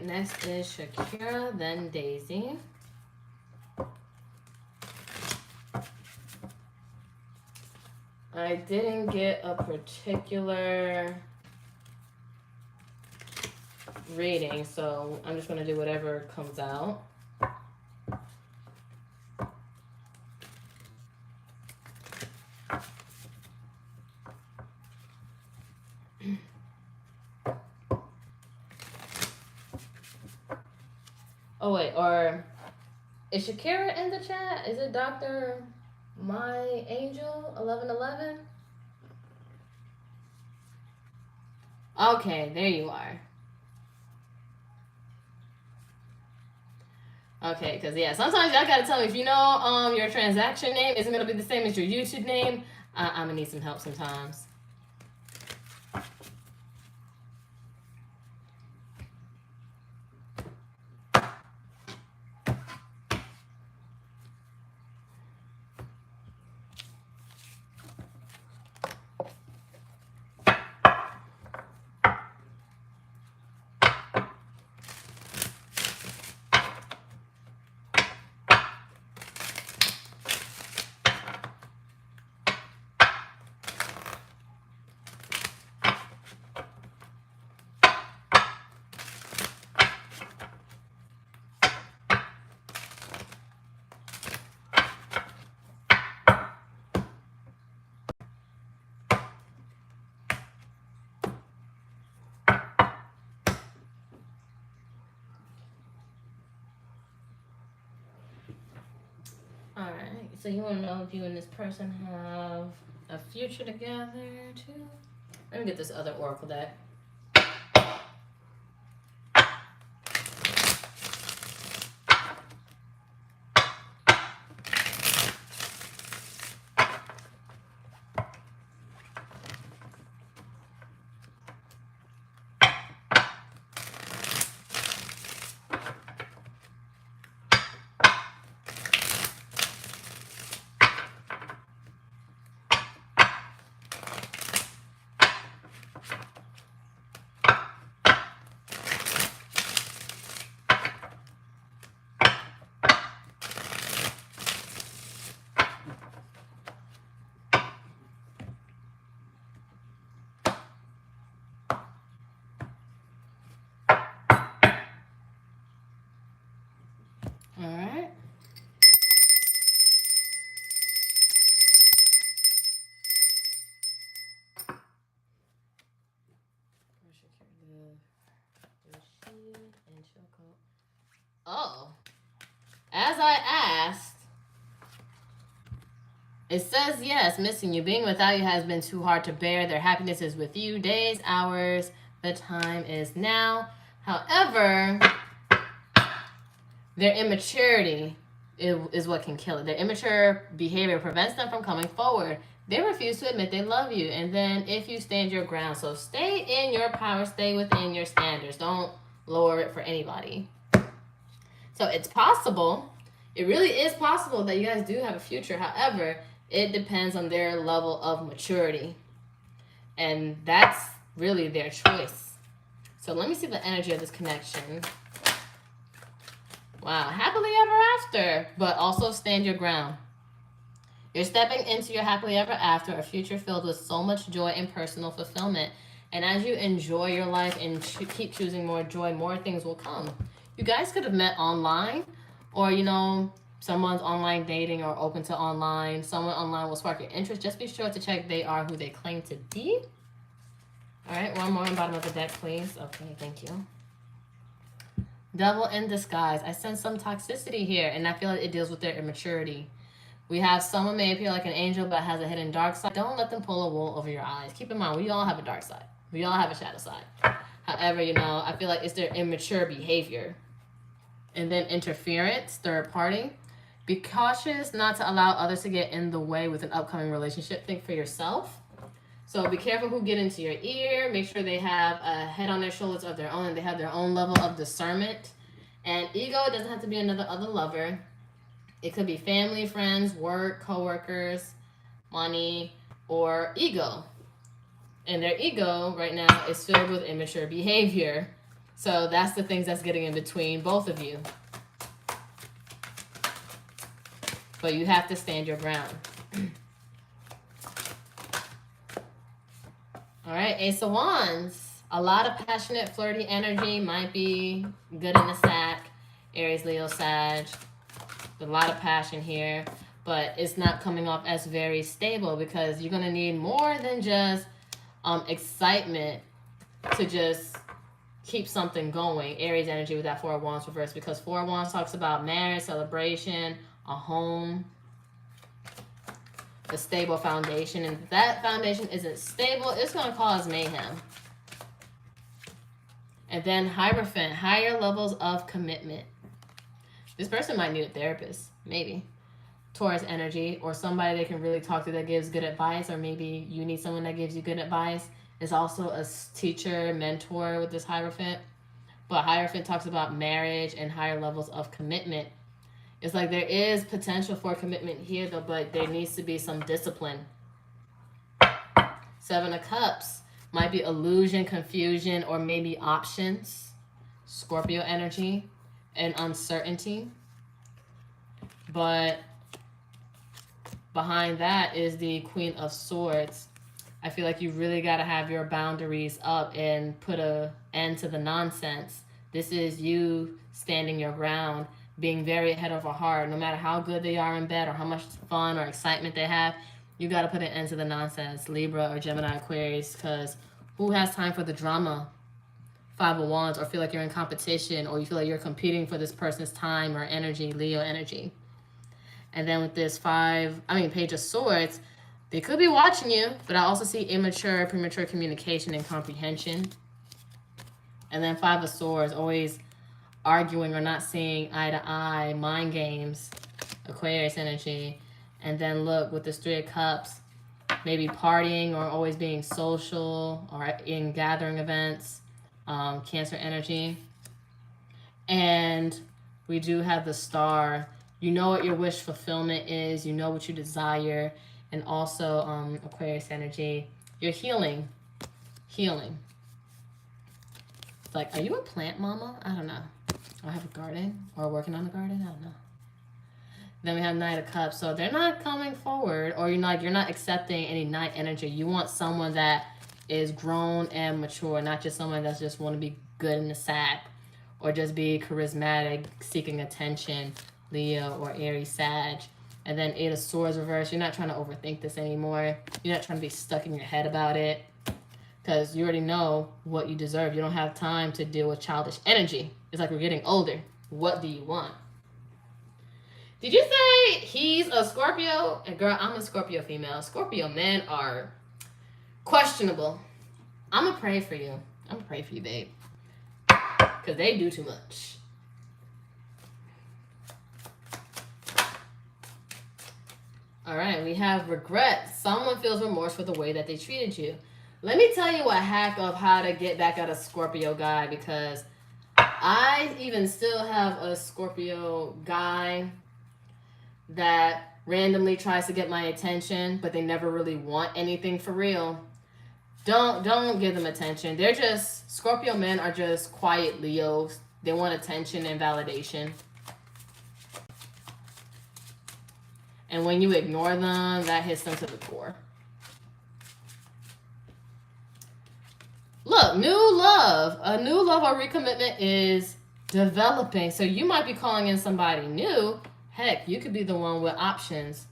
right, next is Shakira, then Daisy. I didn't get a particular reading, so I'm just going to do whatever comes out. Oh wait, or is Shakira in the chat? Is it Dr. My Angel 1111? Okay, there you are. Okay, because yeah, sometimes y'all gotta tell me if you know your transaction name isn't gonna be the same as your YouTube name. I'm gonna need some help sometimes. Alright, so you want to know if you and this person have a future together, too? Let me get this other oracle deck. Alright. Oh. As I asked, it says yes, missing you. Being without you has been too hard to bear. Their happiness is with you. Days, hours, the time is now. However, their immaturity is what can kill it. Their immature behavior prevents them from coming forward. They refuse to admit they love you. And then if you stand your ground, so stay in your power, stay within your standards. Don't lower it for anybody. So it's possible, it really is possible that you guys do have a future. However, it depends on their level of maturity. And that's really their choice. So let me see the energy of this connection. Wow, happily ever after, but also stand your ground. You're stepping into your happily ever after, a future filled with so much joy and personal fulfillment. And as you enjoy your life and keep choosing more joy, more things will come. You guys could have met online, or, you know, someone's online dating or open to online. Someone online will spark your interest. Just be sure to check they are who they claim to be. All right, one more on the bottom of the deck, please. Okay, thank you. Devil in disguise. I sense some toxicity here, and I feel like it deals with their immaturity. We have someone may appear like an angel, but has a hidden dark side. Don't let them pull a wool over your eyes. Keep in mind, we all have a dark side. We all have a shadow side. However, you know, I feel like it's their immature behavior. And then interference, third party. Be cautious not to allow others to get in the way with an upcoming relationship. Think for yourself. So be careful who get into your ear. Make sure they have a head on their shoulders of their own, and they have their own level of discernment. And ego doesn't have to be another other lover. It could be family, friends, work, coworkers, money, or ego. And their ego right now is filled with immature behavior. So that's the things that's getting in between both of you. But you have to stand your ground. All right, Ace of Wands. A lot of passionate, flirty energy might be good in the sack. Aries, Leo, Sag. A lot of passion here, but it's not coming off as very stable because you're going to need more than just excitement to just keep something going. Aries energy with that Four of Wands reversed, because Four of Wands talks about marriage, celebration, a home, a stable foundation. And if that foundation isn't stable, it's going to cause mayhem. And then Hierophant, higher levels of commitment. This person might need a therapist, maybe. Taurus energy, or somebody they can really talk to that gives good advice, or maybe you need someone that gives you good advice. It's also a teacher, mentor with this Hierophant. But Hierophant talks about marriage and higher levels of commitment. It's like there is potential for commitment here, though, but there needs to be some discipline. Seven of Cups might be illusion, confusion, or maybe options. Scorpio energy and uncertainty. But behind that is the Queen of Swords. I feel like you really got to have your boundaries up and put an end to the nonsense. This is you standing your ground, being very ahead of a heart. No matter how good they are in bed or how much fun or excitement they have, you got to put an end to the nonsense. Libra or Gemini, Aquarius, because who has time for the drama? Five of Wands, or feel like you're in competition, or you feel like you're competing for this person's time or energy, Leo energy. And then with this Page of Swords, they could be watching you, but I also see immature, premature communication and comprehension. And then Five of Swords, always arguing or not seeing eye to eye, mind games, Aquarius energy. And then look, with this Three of Cups, maybe partying or always being social or in gathering events, Cancer energy. And we do have the Star. You know what your wish fulfillment is. You know what you desire. And also Aquarius energy. You're healing. Healing. It's like, are you a plant mama? I don't know. Or have a garden? Or working on a garden? I don't know. Then we have Knight of Cups. So they're not coming forward, or you're not accepting any Knight energy. You want someone that is grown and mature, not just someone that's just want to be good in the sack or just be charismatic, seeking attention, Leo or Aries, Sag. And then Eight of Swords reverse. You're not trying to overthink this anymore. You're not trying to be stuck in your head about it because you already know what you deserve. You don't have time to deal with childish energy. It's like we're getting older. What do you want? Did you say he's a Scorpio? And girl, I'm a Scorpio female. Scorpio men are questionable. I'm going to pray for you. I'm going to pray for you, babe. Because they do too much. All right, we have regret. Someone feels remorse for the way that they treated you. Let me tell you a hack of how to get back at a Scorpio guy, because I even still have a Scorpio guy that randomly tries to get my attention, but they never really want anything for real. Don't give them attention. They're just, Scorpio men are just quiet Leos. They want attention and validation. And when you ignore them, that hits them to the core. Look, new love. A new love or recommitment is developing. So you might be calling in somebody new. Heck, you could be the one with options.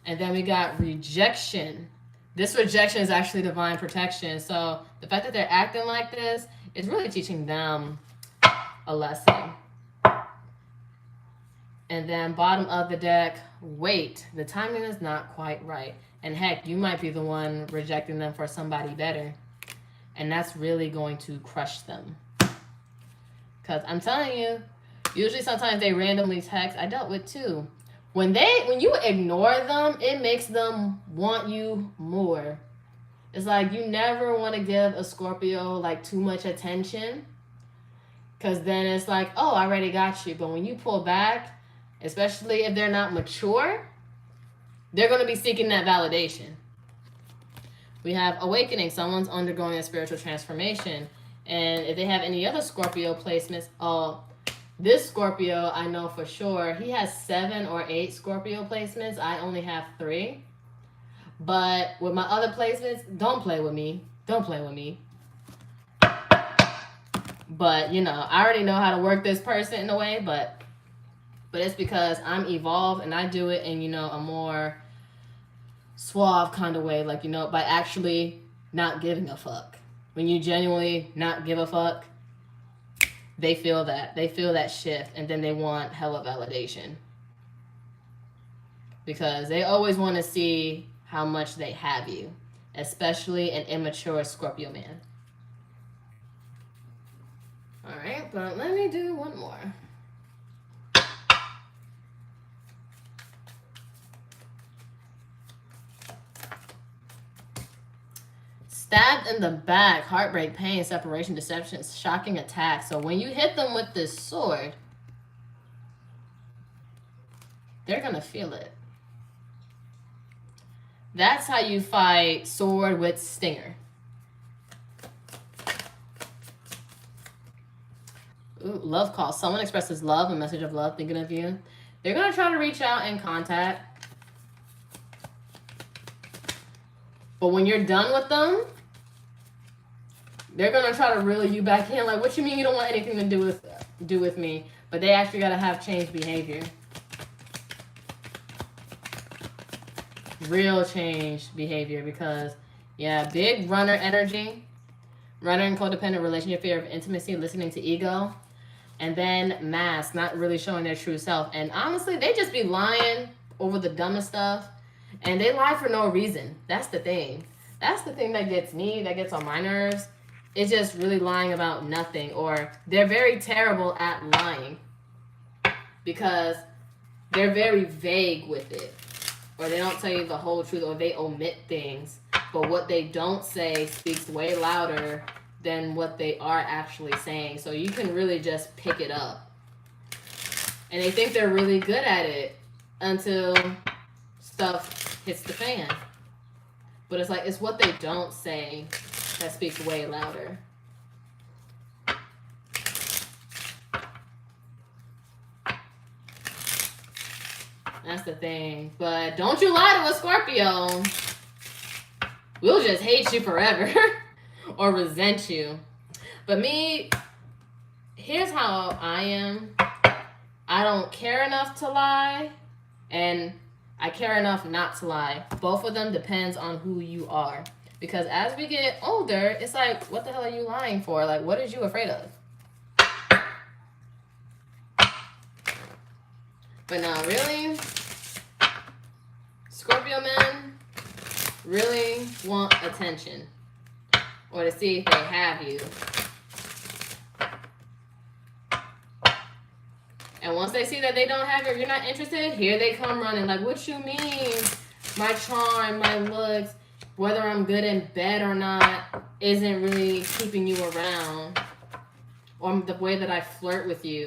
And then we got rejection. This rejection is actually divine protection. So the fact that they're acting like this is really teaching them a lesson. And then bottom of the deck, wait. The timing is not quite right. And heck, you might be the one rejecting them for somebody better. And that's really going to crush them. Because I'm telling you, usually sometimes they randomly text. I dealt with too. When you ignore them, it makes them want you more. It's like you never want to give a Scorpio like too much attention. Because then it's like, oh, I already got you. But when you pull back, especially if they're not mature, they're going to be seeking that validation. We have awakening. Someone's undergoing a spiritual transformation. And if they have any other Scorpio placements, this Scorpio, I know for sure, he has 7 or 8 Scorpio placements. I only have 3. But with my other placements, don't play with me. Don't play with me. But, you know, I already know how to work this person in a way, but it's because I'm evolved and I do it in, you know, a more suave kind of way. Like, you know, by actually not giving a fuck. When you genuinely not give a fuck, they feel that. They feel that shift, and then they want hella validation. Because they always want to see how much they have you, especially an immature Scorpio man. All right, but let me do one more. Stabbed in the back, heartbreak, pain, separation, deception, shocking attack. So when you hit them with this sword, they're going to feel it. That's how you fight sword with stinger. Ooh, love call. Someone expresses love, a message of love, thinking of you. They're going to try to reach out and contact. But when you're done with them, they're going to try to reel you back in. Like, what you mean you don't want anything to do with me? But they actually got to have changed behavior. Real changed behavior because, yeah, big runner energy. Runner and codependent relationship, fear of intimacy, listening to ego. And then mask, not really showing their true self. And honestly, they just be lying over the dumbest stuff. And they lie for no reason. That's the thing. That's the thing that gets me, that gets on my nerves. It's just really lying about nothing. Or they're very terrible at lying. Because they're very vague with it. Or they don't tell you the whole truth. Or they omit things. But what they don't say speaks way louder than what they are actually saying. So you can really just pick it up. And they think they're really good at it until stuff hits the fan. But it's like, it's what they don't say that speaks way louder. That's the thing. But don't you lie to a Scorpio. We'll just hate you forever. Or resent you. But me, here's how I am. I don't care enough to lie. And I care enough not to lie. Both of them depends on who you are. Because as we get older, it's like, what the hell are you lying for? Like, what is you afraid of? But no, really, Scorpio men really want attention. Or to see if they have you. And once they see that they don't have you, or you're not interested, here they come running. Like, what you mean? My charm, my looks, whether I'm good in bed or not, isn't really keeping you around. Or the way that I flirt with you.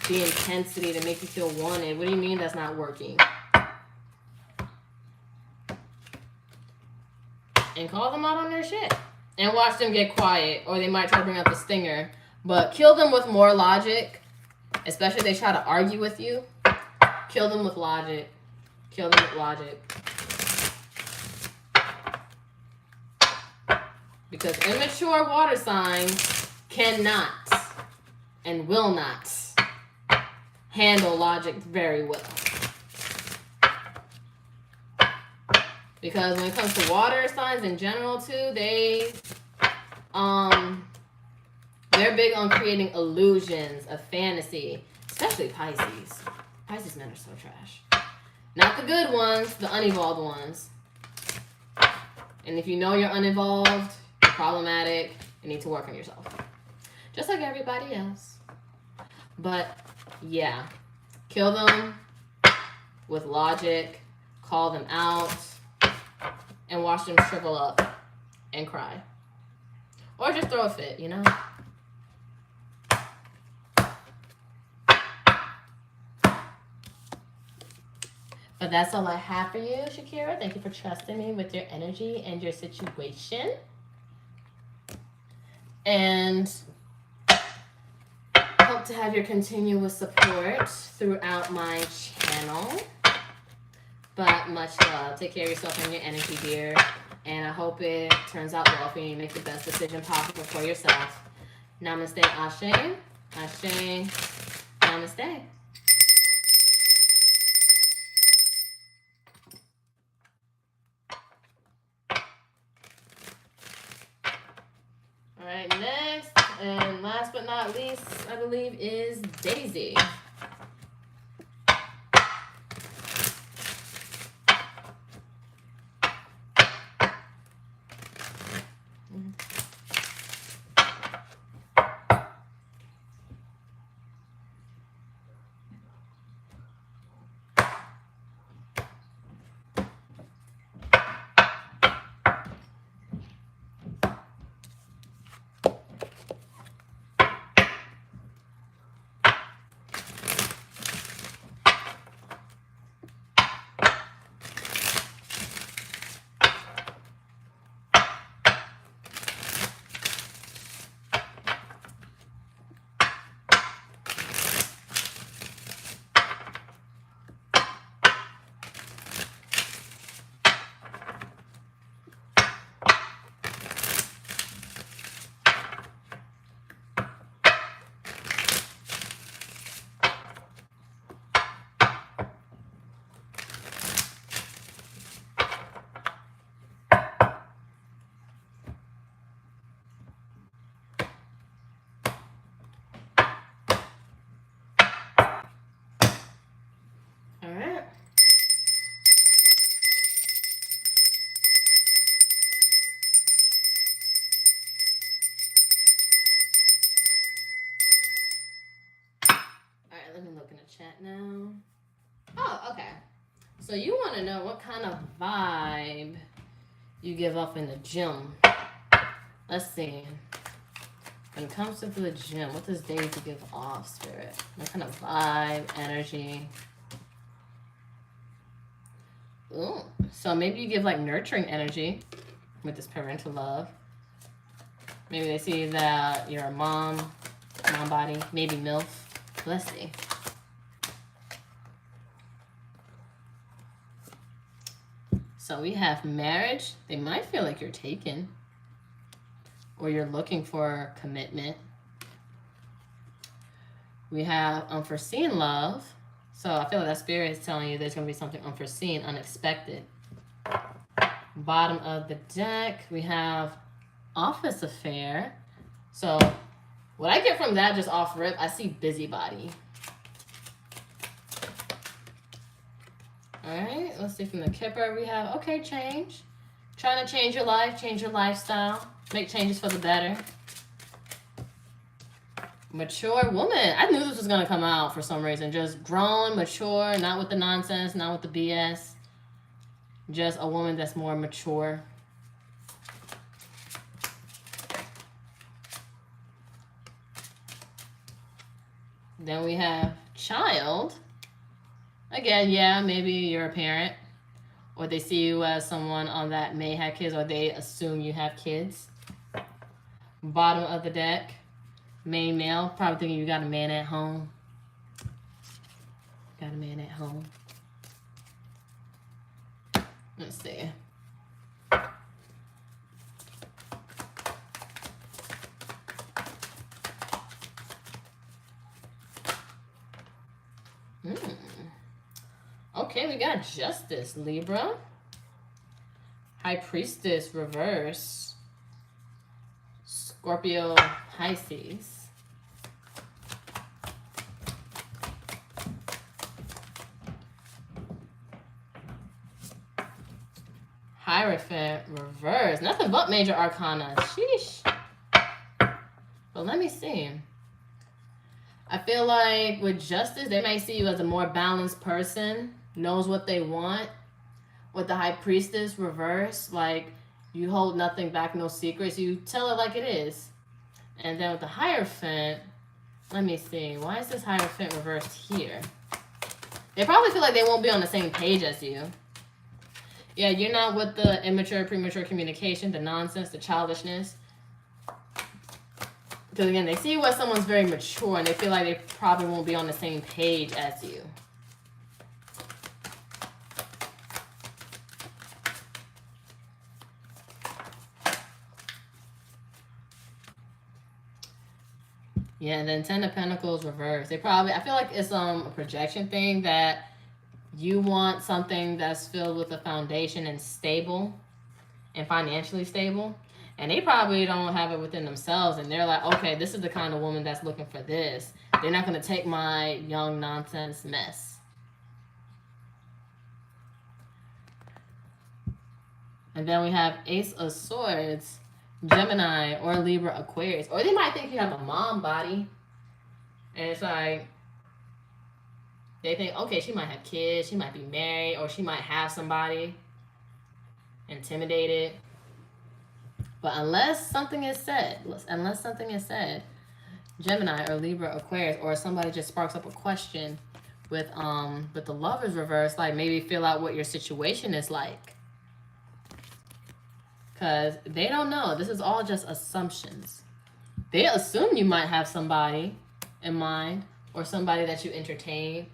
The intensity to make you feel wanted. What do you mean that's not working? And call them out on their shit. And watch them get quiet, or they might try to bring out the stinger. But kill them with more logic, especially if they try to argue with you. Kill them with logic. Kill them with logic. Because immature water signs cannot and will not handle logic very well. Because when it comes to water signs in general too, they're big on creating illusions of fantasy, especially Pisces. Pisces men are so trash. Not the good ones, the unevolved ones. And if you know you're unevolved, you're problematic, you need to work on yourself. Just like everybody else. But yeah, kill them with logic, call them out, and watch them shrivel up and cry. Or just throw a fit, you know? But that's all I have for you, Shakira. Thank you for trusting me with your energy and your situation. And hope to have your continuous support throughout my channel. But much love. Take care of yourself and your energy, dear. And I hope it turns out well for you. You make the best decision possible for yourself. Namaste, Ashe. Ashe. Namaste. All right, next and last but not least, I believe, is Daisy. Let me look in the chat now. Oh, okay. So you want to know what kind of vibe you give off in the gym. Let's see. When it comes to the gym, what does Daisy give off, Spirit? What kind of vibe, energy? Ooh. So maybe you give like nurturing energy with this parental love. Maybe they see that you're a mom body, maybe MILF. Let's see. So we have marriage. They might feel like you're taken or you're looking for commitment. We have unforeseen love. So I feel like that spirit is telling you there's going to be something unforeseen, unexpected. Bottom of the deck, we have office affair. So what I get from that, just off rip, I see busybody. All right, let's see from the Kipper, we have, okay, change. Trying to change your life, change your lifestyle, make changes for the better. Mature woman. I knew this was going to come out for some reason. Just grown, mature, not with the nonsense, not with the BS. Just a woman that's more mature. Then we have child. Again, yeah, maybe you're a parent, or they see you as someone on that may have kids, or they assume you have kids. Bottom of the deck, main male, probably thinking you got a man at home. Got a man at home. Let's see. Okay, we got Justice, Libra. High Priestess, reverse. Scorpio, Pisces. Hierophant, reverse. Nothing but major arcana. Sheesh. But let me see. I feel like with Justice, they may see you as a more balanced person, knows what they want. With the High Priestess, reverse, like you hold nothing back, no secrets. You tell it like it is. And then with the Hierophant, let me see. Why is this Hierophant reversed here? They probably feel like they won't be on the same page as you. Yeah, you're not with the immature, premature communication, the nonsense, the childishness. Because again, they see what someone's very mature and they feel like they probably won't be on the same page as you. Yeah, and then 10 of Pentacles reversed. They probably, I feel like it's a projection thing that you want something that's filled with a foundation and stable and financially stable. And they probably don't have it within themselves. And they're like, okay, this is the kind of woman that's looking for this. They're not going to take my young nonsense mess. And then we have Ace of Swords, Gemini or Libra, Aquarius. Or they might think you have a mom body. And it's like, they think, okay, she might have kids, she might be married, or she might have somebody. Intimidated. But unless something is said, Gemini or Libra, Aquarius, or somebody just sparks up a question with the Lovers reverse, like maybe fill out what your situation is like. Because they don't know. This is all just assumptions. They assume you might have somebody in mind or somebody that you entertain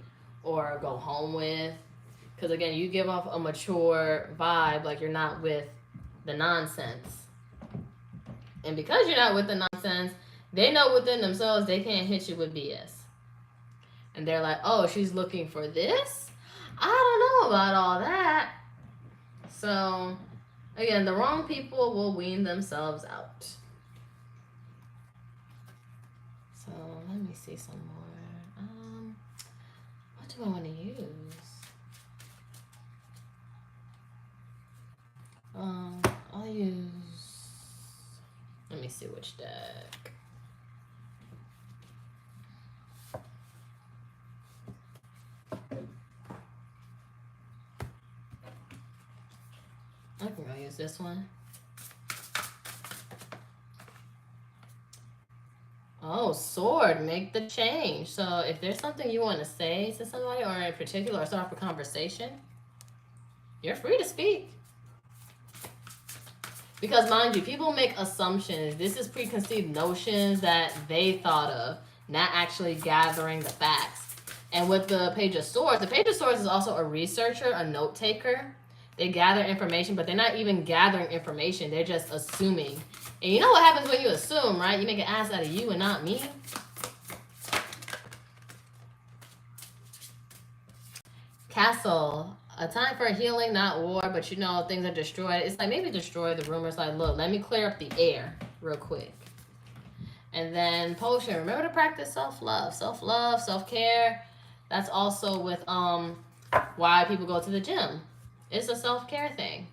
or go home with. Because again, you give off a mature vibe, like you're not with the nonsense. And because you're not with the nonsense, they know within themselves they can't hit you with BS. And they're like, oh, she's looking for this? I don't know about all that. So again, the wrong people will wean themselves out. So let me see some more. What do I want to use? I'll use, let me see which deck. I think I'll use this one. Oh, sword, make the change. So if there's something you want to say to somebody or in particular or start off a conversation, you're free to speak. Because mind you, people make assumptions. This is preconceived notions that they thought of, not actually gathering the facts. And with the Page of Swords is also a researcher, a note taker. They gather information, but they're not even gathering information. They're just assuming. And you know what happens when you assume, right? You make an ass out of you and not me. Castle. A time for healing, not war, but you know, things are destroyed. It's like maybe destroy the rumors. Like, look, let me clear up the air real quick. And then Potion. Remember to practice self-love. Self-love, self-care. That's also with why people go to the gym. It's a self-care thing.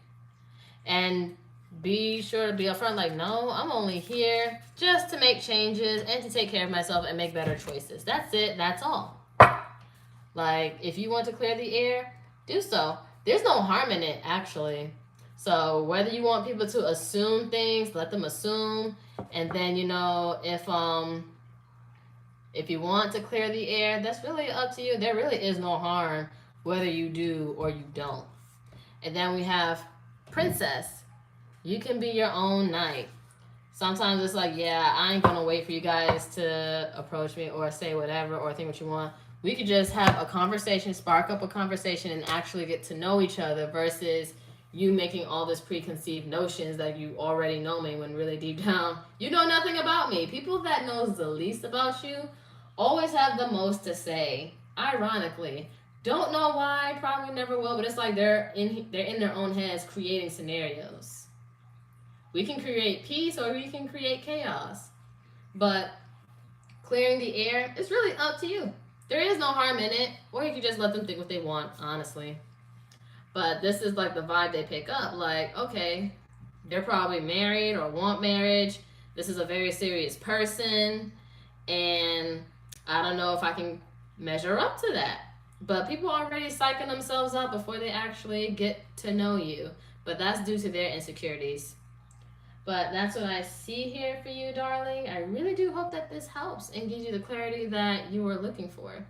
And be sure to be upfront, like, no, I'm only here just to make changes and to take care of myself and make better choices. That's it. That's all. Like, if you want to clear the air, do so. There's no harm in it, actually. So whether you want people to assume things, let them assume. And then, you know, if you want to clear the air, that's really up to you. There really is no harm whether you do or you don't. And then we have Princess. You can be your own knight. Sometimes it's like, yeah, I ain't gonna wait for you guys to approach me or say whatever or think what you want. We could just have a conversation, spark up a conversation, and actually get to know each other versus you making all this preconceived notions that you already know me when really deep down, you know nothing about me. People that knows the least about you always have the most to say, ironically. Don't know why, probably never will, but it's like they're in their own heads creating scenarios. We can create peace or we can create chaos. But clearing the air, it's really up to you. There is no harm in it, or you can just let them think what they want, honestly. But this is like the vibe they pick up. Like, okay, they're probably married or want marriage. This is a very serious person, and I don't know if I can measure up to that. But people are already psyching themselves up before they actually get to know you. But that's due to their insecurities. But that's what I see here for you, darling. I really do hope that this helps and gives you the clarity that you were looking for.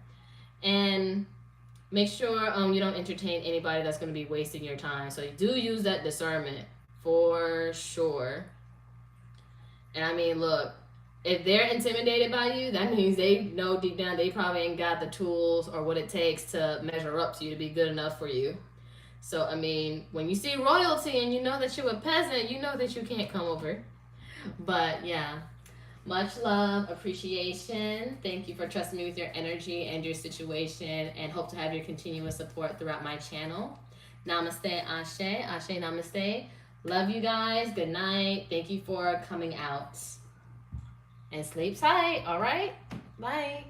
And make sure you don't entertain anybody that's going to be wasting your time. So you do use that discernment for sure. And I mean, look, if they're intimidated by you, that means they know deep down they probably ain't got the tools or what it takes to measure up to you to be good enough for you. So, I mean, when you see royalty and you know that you're a peasant, you know that you can't come over. But yeah, much love, appreciation. Thank you for trusting me with your energy and your situation, and hope to have your continuous support throughout my channel. Namaste, Ashe, Ashe, Namaste. Love you guys. Good night. Thank you for coming out. And sleep tight, all right? Bye.